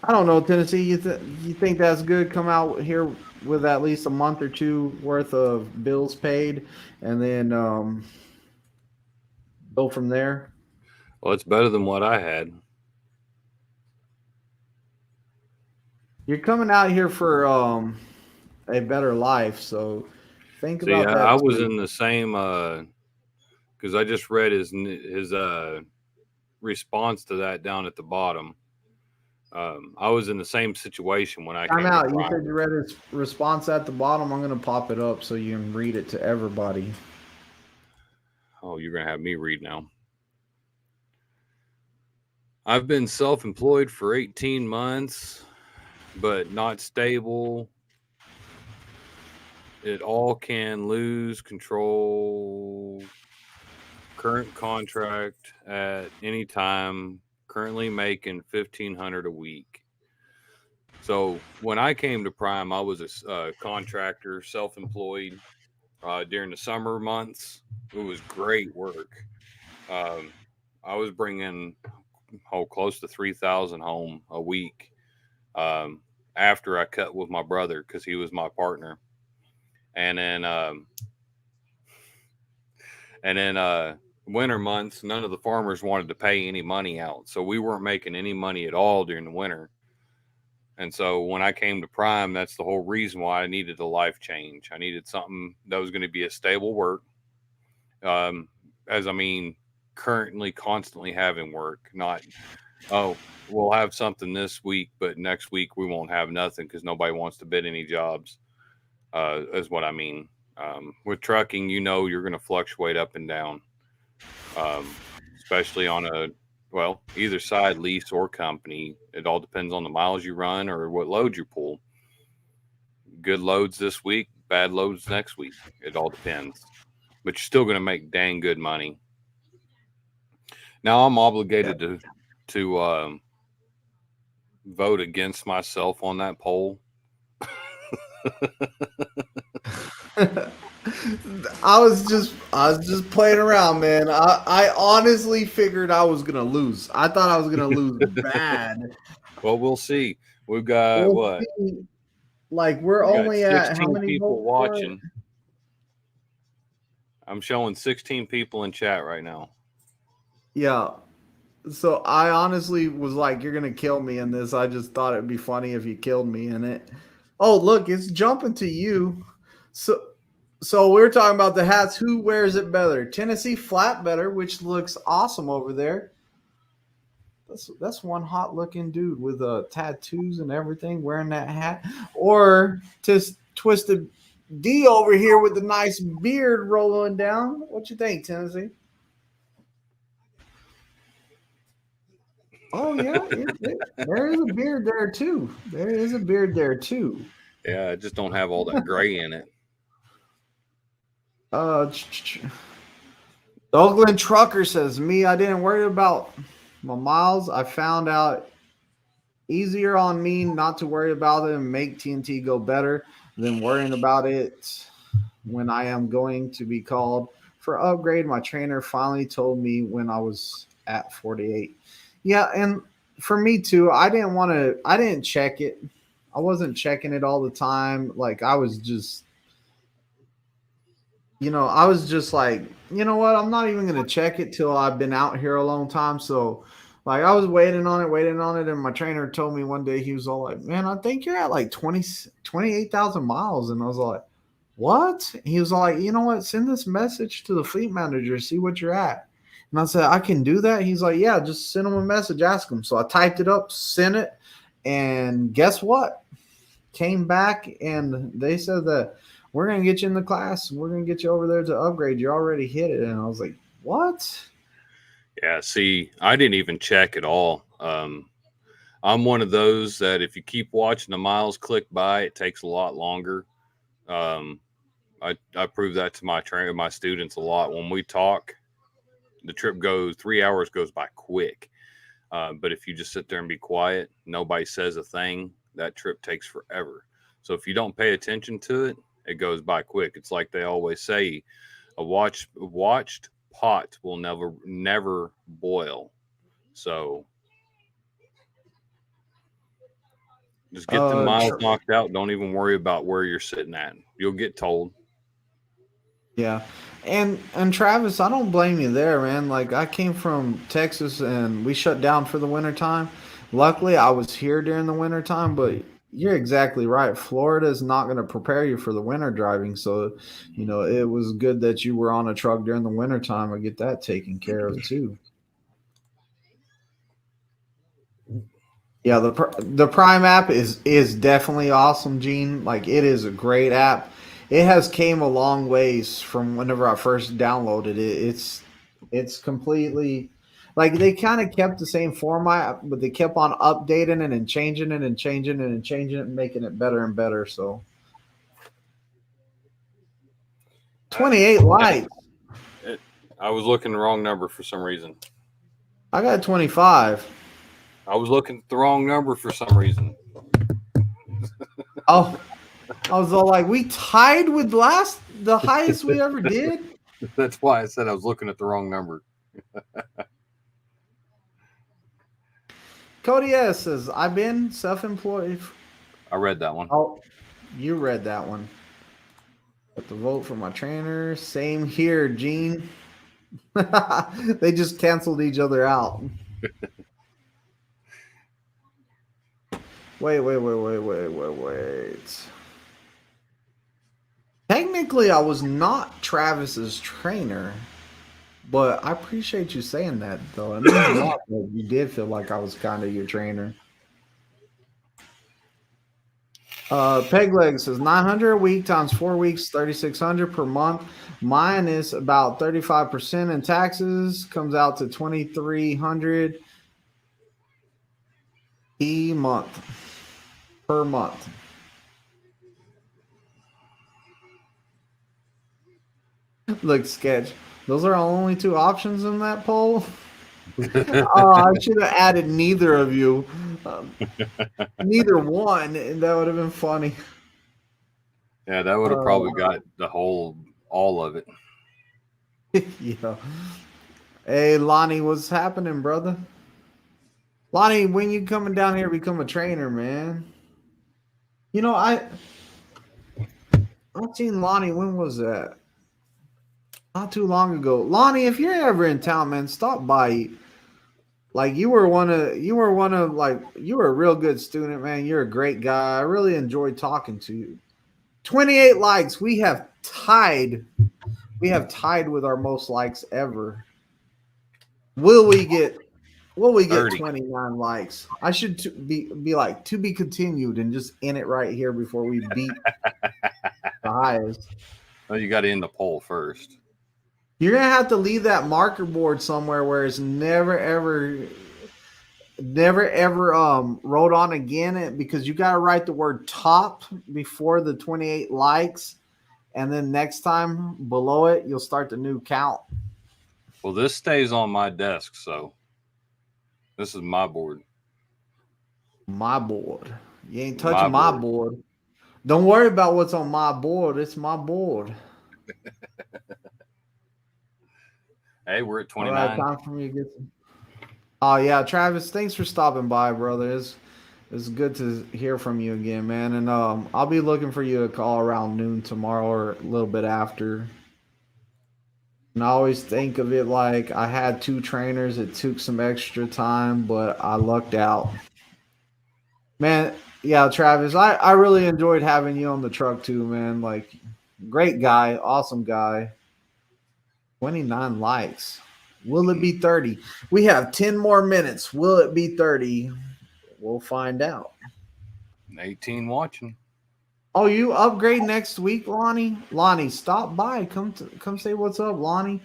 I don't know, Tennessee, you think that's good? Come out here with at least a month or two worth of bills paid, and then go from there. Well, it's better than what I had. You're coming out here for a better life, so think See, about I that was too. in the same because I just read his response to that down at the bottom. I was in the same situation when I Time came to out. You said Prime. you read his response at the bottom. I'm gonna pop it up so you can read it to everybody. Oh, you're gonna have me read now. I've been self-employed for 18 months, but not stable. It all can lose control. Current contract at any time. Currently making 1,500 a week. So when I came to Prime, I was a contractor, self-employed during the summer months. It was great work. Um, I was bringing close to 3,000 home a week um, after I cut with my brother because he was my partner. And then winter months, none of the farmers wanted to pay any money out, so we weren't making any money at all during the winter. And so when I came to Prime, that's the whole reason why I needed a life change. I needed something that was going to be a stable work. Um, as I mean, currently constantly having work, not, oh, we'll have something this week, but next week we won't have nothing because nobody wants to bid any jobs, is what I mean. With trucking, you're going to fluctuate up and down, especially on either side, lease or company. It all depends on the miles you run or what load you pull. Good loads this week, bad loads next week. It all depends. But you're still going to make dang good money. Now I'm obligated to vote against myself on that poll. I was just playing around, man. I honestly figured I was gonna lose. I thought I was gonna lose bad. Well, we'll see. We've got We'll what? see. Like we're We got only at how 16 many people votes for it? watching. I'm showing 16 people in chat right now. Yeah. So I honestly was like, "You're gonna kill me in this." I just thought it'd be funny if you killed me in it. Oh, look, it's jumping to you. So we're talking about the hats. Who wears it better? Tennessee flat better, which looks awesome over there. That's one hot looking dude with tattoos and everything wearing that hat. Or just Twisted D over here with the nice beard rolling down. What you think, Tennessee? Oh yeah, there is a beard there too. There is a beard there too. Yeah, I just don't have all that gray in it. The Oakland trucker says, "Me, I didn't worry about my miles. I found out easier on me not to worry about it and make TNT go better than worrying about it when I am going to be called for upgrade. My trainer finally told me when I was at 48. Yeah, and for me too, I didn't check it. I wasn't checking it all the time. Like I was just like, you know what? I'm not even going to check it till I've been out here a long time. So, like, I was waiting on it. And my trainer told me one day, he was all like, man, I think you're at like 28,000 miles. And I was like, what? He was like, you know what? Send this message to the fleet manager, see what you're at. And I said, I can do that. He's like, yeah, just send him a message, ask him. So I typed it up, sent it. And guess what? Came back and they said that we're going to get you in the class. We're going to get you over there to upgrade. You already hit it. And I was like, what? Yeah, see, I didn't even check at all. I'm one of those that if you keep watching the miles click by, it takes a lot longer. Um, I prove that to my students a lot. When we talk, the trip goes 3 hours goes by quick. But if you just sit there and be quiet, nobody says a thing, that trip takes forever. So if you don't pay attention to it, it goes by quick. It's like they always say, a watched pot will never boil. So just get the miles knocked out. Don't even worry about where you're sitting at. You'll get told. Yeah. And Travis, I don't blame you there, man. Like I came from Texas and we shut down for the wintertime. Luckily, I was here during the wintertime, but you're exactly right. Florida is not going to prepare you for the winter driving. So, it was good that you were on a truck during the wintertime and get that taken care of too. Yeah, the Prime app is definitely awesome, Gene. Like it is a great app. It has came a long ways from whenever I first downloaded it. It's completely like they kind of kept the same format, but they kept on updating it and changing it and changing it and changing it and making it better and better. So 28 likes. I was looking the wrong number for some reason. I got 25. I was looking at the wrong number for some reason. Oh, I was all like, we tied with the highest we ever did. That's why I said I was looking at the wrong number. Cody S says, I've been self-employed. I read that one. Oh, you read that one. Got the vote for my trainer. Same here, Gene. They just canceled each other out. Wait. Technically, I was not Travis's trainer, but I appreciate you saying that, though. It means a lot that you did feel like I was kind of your trainer. Pegleg says 900 a week times 4 weeks, 3,600 per month. Minus about 35% in taxes comes out to 2,300 a month per month. Look, Sketch. Those are only two options in that poll. Oh, I should have added neither of you. Neither one. That would have been funny. Yeah, that would have probably got all of it. Yeah. Hey, Lonnie, what's happening, brother? Lonnie, when you coming down here, become a trainer, man. I've seen Lonnie. When was that? Not too long ago. Lonnie, if you're ever in town, man, stop by. Like you were you were a real good student, man. You're a great guy. I really enjoyed talking to you. 28 likes. We have tied with our most likes ever. Will we get 30. 29 likes? I should be like to be continued and just end it right here before we beat the highest. Well, you got to end the poll first. You're gonna have to leave that marker board somewhere where it's never ever wrote on again, because you got to write the word top before the 28 likes, and then next time below it you'll start the new count. Well, this stays on my desk, so this is my board. My board. You ain't touching my board. Don't worry about what's on my board. It's my board. Hey, we're at 29. All right, time for me to get some. Oh yeah, Travis, thanks for stopping by, brother. It's good to hear from you again, man. And I'll be looking for you to call around noon tomorrow or a little bit after. And I always think of it like I had two trainers. It took some extra time, but I lucked out. Man, yeah, Travis, I really enjoyed having you on the truck too, man. Like, great guy, awesome guy. 29 likes. Will it be 30? We have 10 more minutes. Will it be 30? We'll find out. 18 watching. Oh, you upgrade next week, Lonnie? Lonnie, stop by. Come say what's up, Lonnie.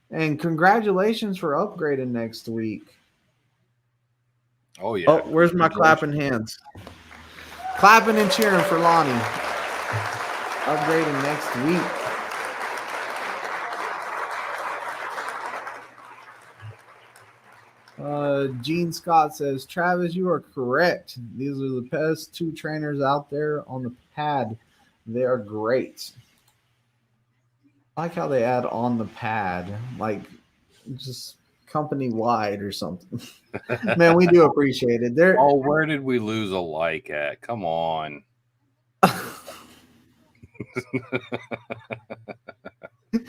And congratulations for upgrading next week. Oh, yeah. Oh, where's my clapping hands? Clapping and cheering for Lonnie. Upgrading next week. Gene Scott says, Travis, you are correct. These are the best two trainers out there on the pad. They are great. I like how they add on the pad, like just company wide or something. Man, we do appreciate it. Oh, where did we lose a like at? Come on.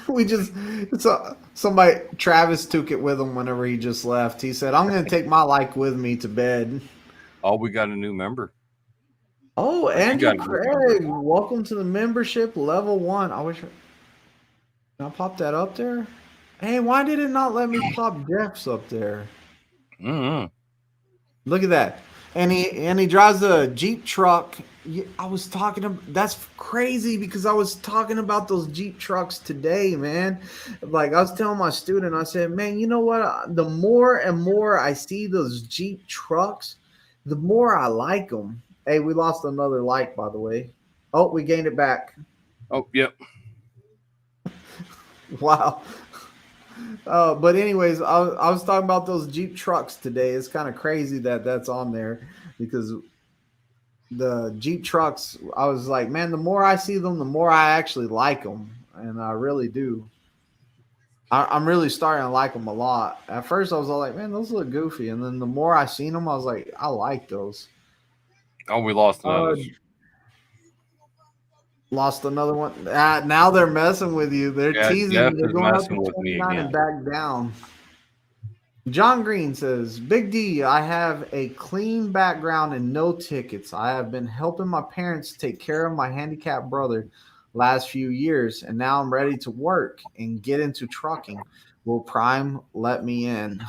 We just somebody Travis took it with him whenever he just left. He said, "I'm going to take my like with me to bed." Oh, we got a new member. Oh, Or you Andrew got a new member. Craig, welcome to the membership level 1. I wish can I pop that up there. Hey, why did it not let me pop Jeff's up there? Mm-hmm. Look at that. And he drives a Jeep truck. I was talking about that's crazy because I was talking about those Jeep trucks today, man. Like I was telling my student, I said, man, you know what? The more and more I see those Jeep trucks, the more I like them. Hey, we lost another like, by the way. Oh, we gained it back. Oh, yep. Wow. But anyways, I was talking about those Jeep trucks today. It's kind of crazy that that's on there because the Jeep trucks, I was like, man, the more I see them, the more I actually like them. And I really do. I'm really starting to like them a lot. At first, I was all like, man, those look goofy. And then the more I seen them, I was like, I like those. Oh, we lost Uh, another. Lost another one. Now they're messing with you. They're Yeah, teasing Jeff you. They're is going up to messing with me 29 and again. back down. John Green says, Big D, I have a clean background and no tickets. I have been helping my parents take care of my handicapped brother last few years, and now I'm ready to work and get into trucking. Will Prime let me in?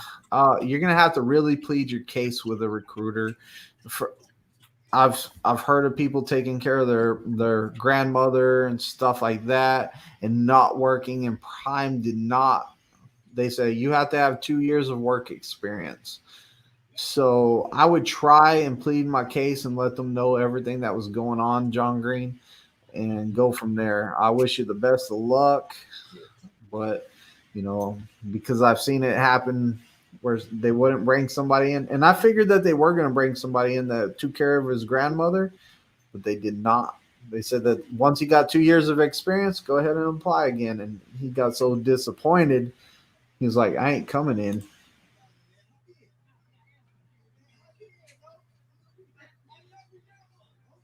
You're gonna have to really plead your case with a recruiter. For, I've heard of people taking care of their grandmother and stuff like that and not working, and Prime did not. They say you have to have 2 years of work experience. So I would try and plead my case and let them know everything that was going on, John Green, and go from there. I wish you the best of luck, but because I've seen it happen where they wouldn't bring somebody in, and I figured that they were going to bring somebody in that took care of his grandmother, but they did not. They said that once he got 2 years of experience, go ahead and apply again, and he got so disappointed. He was like, I ain't coming in.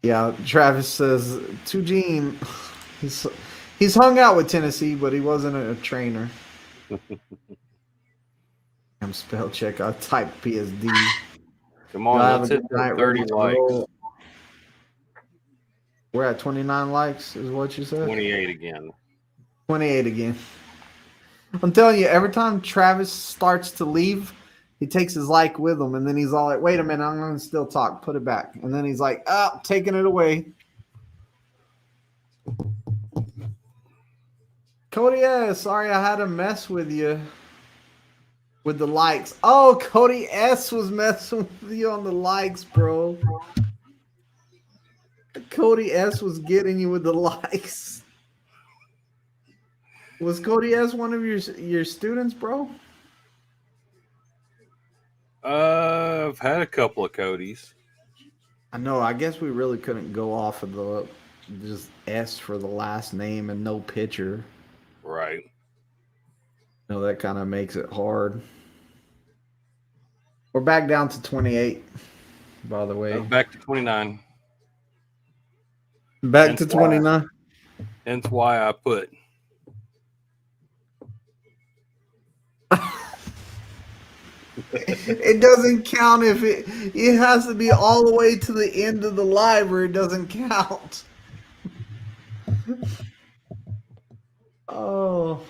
Yeah, Travis says to Gene, he's he's hung out with Tennessee, but he wasn't a trainer. I'm spell check. I typed PSD. Come Y'all on, have a let's hit good that night. 30 Ready to likes. roll. We're at 29 likes, is what you said. 28 again. 28 again. I'm telling you, every time Travis starts to leave, he takes his like with him, and then he's all like, "Wait a minute, I'm going to still talk. Put it back." And then he's like, "Oh, taking it away." Cody S, sorry I had to mess with you with the likes. Oh, Cody S was messing with you on the likes, bro. Cody S was getting you with the likes. Was Cody S one of your students, bro? I've had a couple of Codys. I know. I guess we really couldn't go off of the just S for the last name and no picture. Right. That kind of makes it hard. We're back down to 28, by the way. Back to 29. Back to 29. Hence why I put. It doesn't count if it has to be all the way to the end of the live or it doesn't count. Oh,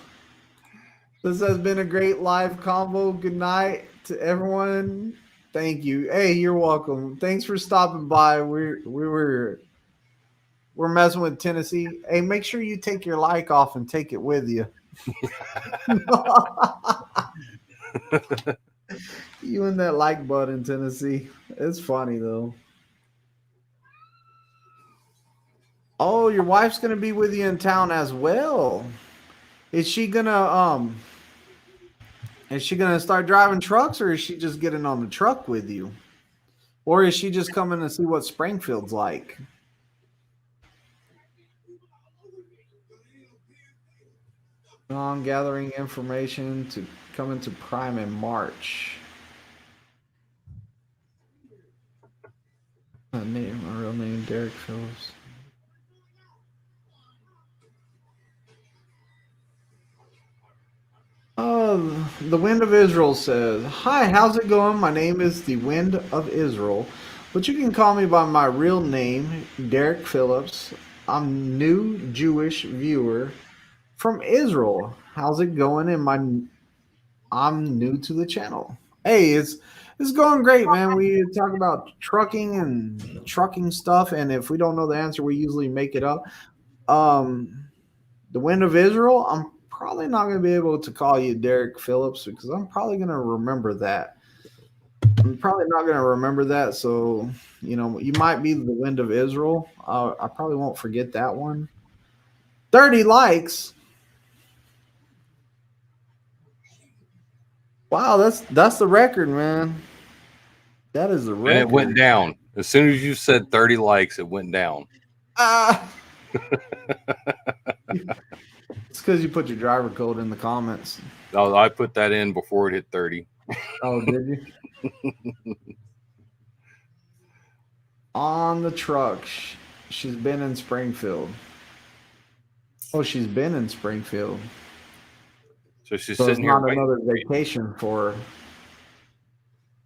this has been a great live combo. Good night to everyone. Thank you. Hey, you're welcome. Thanks for stopping by. We're messing with Tennessee. Hey, make sure you take your like off and take it with you. You and that like button, Tennessee. It's funny though. Oh, your wife's gonna be with you in town as well. Is she gonna start driving trucks, or is she just getting on the truck with you? Or is she just coming to see what Springfield's like? I'm gathering information to come into Prime in March. My real name, Derek Phillips. The Wind of Israel says, "Hi, how's it going? My name is the Wind of Israel, but you can call me by my real name, Derek Phillips. I'm new Jewish viewer from Israel. How's it going? I'm new to the channel. Hey, it's going great, man. We talk about trucking and trucking stuff, and if we don't know the answer, we usually make it up. The Wind of Israel, I'm probably not going to be able to call you Derek Phillips because I'm probably going to remember that. I'm probably not going to remember that. So, you might be the Wind of Israel. I probably won't forget that one. 30 likes. Wow, that's the record, man. That is the record. And it went down. As soon as you said 30 likes, it went down. It's because you put your driver code in the comments. Oh, I put that in before it hit 30. Oh, did you? On the truck. She's been in Springfield. Oh, she's been in Springfield. So she's So it's sitting here not waiting. another vacation for her.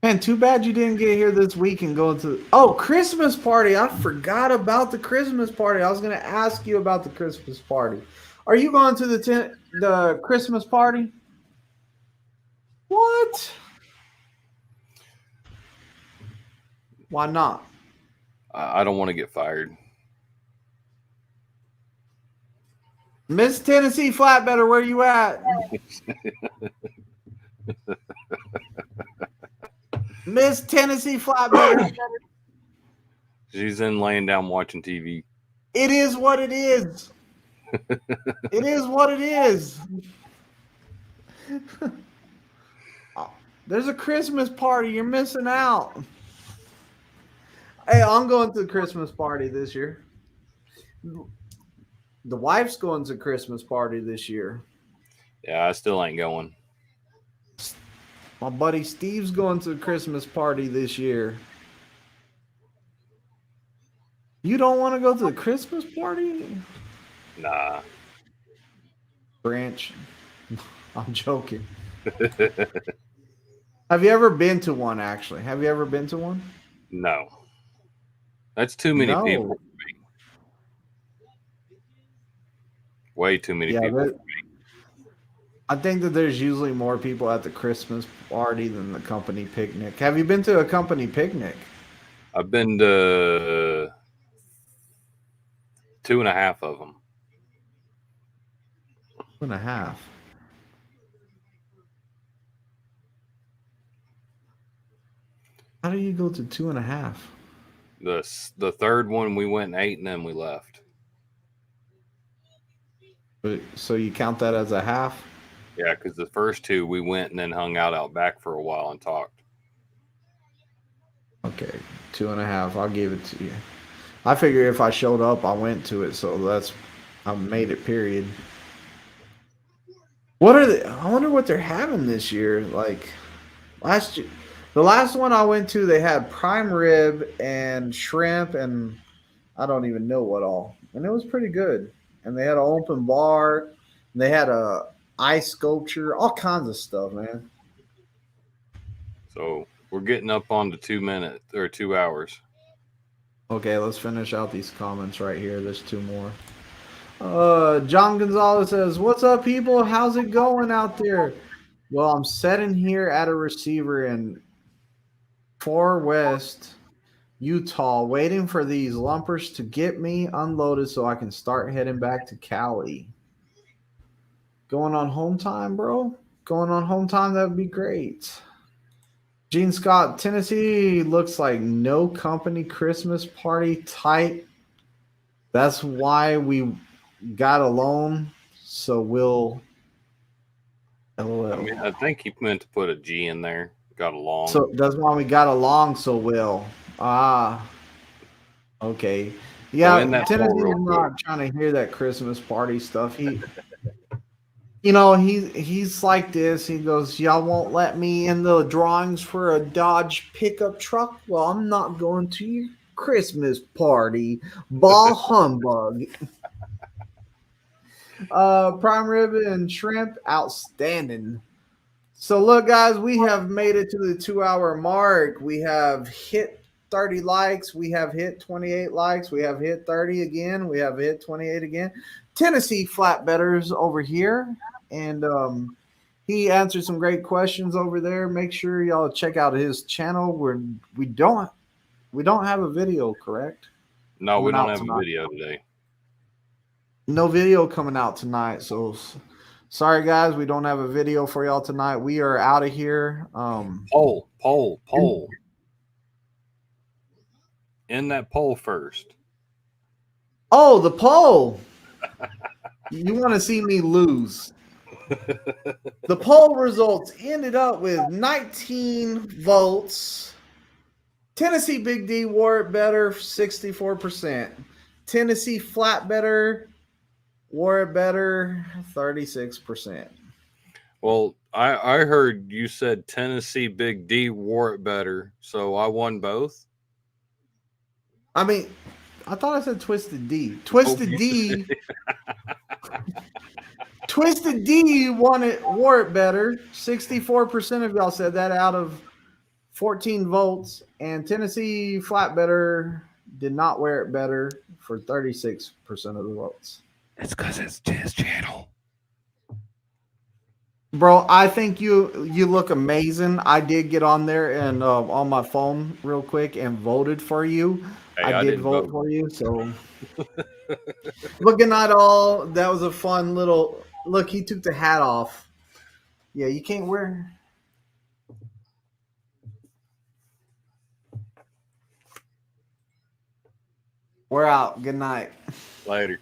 Man, too bad you didn't get here this week and go to... Oh, Christmas party. I forgot about the Christmas party. I was going to ask you about the Christmas party. Are you going to the Christmas party? What? Why not? I don't want to get fired. Miss Tennessee Flatbedder, where you at? Miss Tennessee Flatbedder. She's in laying down watching TV. It is what it is. It is what it is. There's a Christmas party. You're missing out. Hey, I'm going to the Christmas party this year. The wife's going to the Christmas party this year. Yeah, I still ain't going. My buddy Steve's going to the Christmas party this year. You don't want to go to the Christmas party? Nah. Branch. I'm joking. Have you ever been to one, actually? Have you ever been to one? No. That's too many people for me. Way too many people for me. I think that there's usually more people at the Christmas party than the company picnic. Have you been to a company picnic? I've been to 2.5 of them. 2.5. How do you go to 2.5? The third one we went and ate and then we left. So you count that as a half? Yeah, because the first two we went and then hung out back for a while and talked. Okay, 2.5. I'll give it to you. I figure if I showed up, I went to it, so I made it. Period. What are they? I wonder what they're having this year. Like last year, the last one I went to, they had prime rib and shrimp, and I don't even know what all, and it was pretty good. And they had an open bar, and they had a ice sculpture, all kinds of stuff, man. So we're getting up on to 2 minutes or 2 hours. Okay, let's finish out these comments right here. There's 2 more. John Gonzalez says, "What's up, people? How's it going out there?" Well, I'm sitting here at a receiver in Far West, Utah, waiting for these lumpers to get me unloaded so I can start heading back to Cali. Going on home time, bro? Going on home time, that would be great. Gene Scott, Tennessee looks like no company Christmas party type. That's why we got alone, so we'll... LOL. I mean, I think he meant to put a G in there. Got along. So that's why we got along so well. Ah, okay. Yeah, Tennessee's not trying to hear that Christmas party stuff. He's like this. He goes, "Y'all won't let me in the drawings for a Dodge pickup truck? Well, I'm not going to your Christmas party. Ball humbug." Prime rib and shrimp, outstanding. So look, guys, we have made it to the 2 hour mark. We have hit 30 likes. We have hit 28 likes. We have hit 30 again. We have hit 28 again. Tennessee flatbedders over here. And he answered some great questions over there. Make sure y'all check out his channel. We don't have a video, correct? No, we Coming don't out have a tonight. video today. No video coming out tonight. So sorry, guys, we don't have a video for y'all tonight. We are out of here. Poll. In that poll first. Oh, the poll. You want to see me lose. The poll results ended up with 19 votes. Tennessee Big D wore it better, 64%. Tennessee Flat Better wore it better, 36%. Well, I heard you said Tennessee Big D wore it better, so I won both. I mean, I thought I said Twisted D. Twisted D. Twisted D wore it better. 64% of y'all said that out of 14 votes. And Tennessee Flat Better did not wear it better for 36% of the votes. It's because it's his channel. Bro, I think you look amazing. I did get on there and on my phone real quick and voted for you. Hey, I did didn't vote for you. So looking at all, that was a fun little look. He took the hat off. Yeah, you can't wear. We're out. Good night. Later.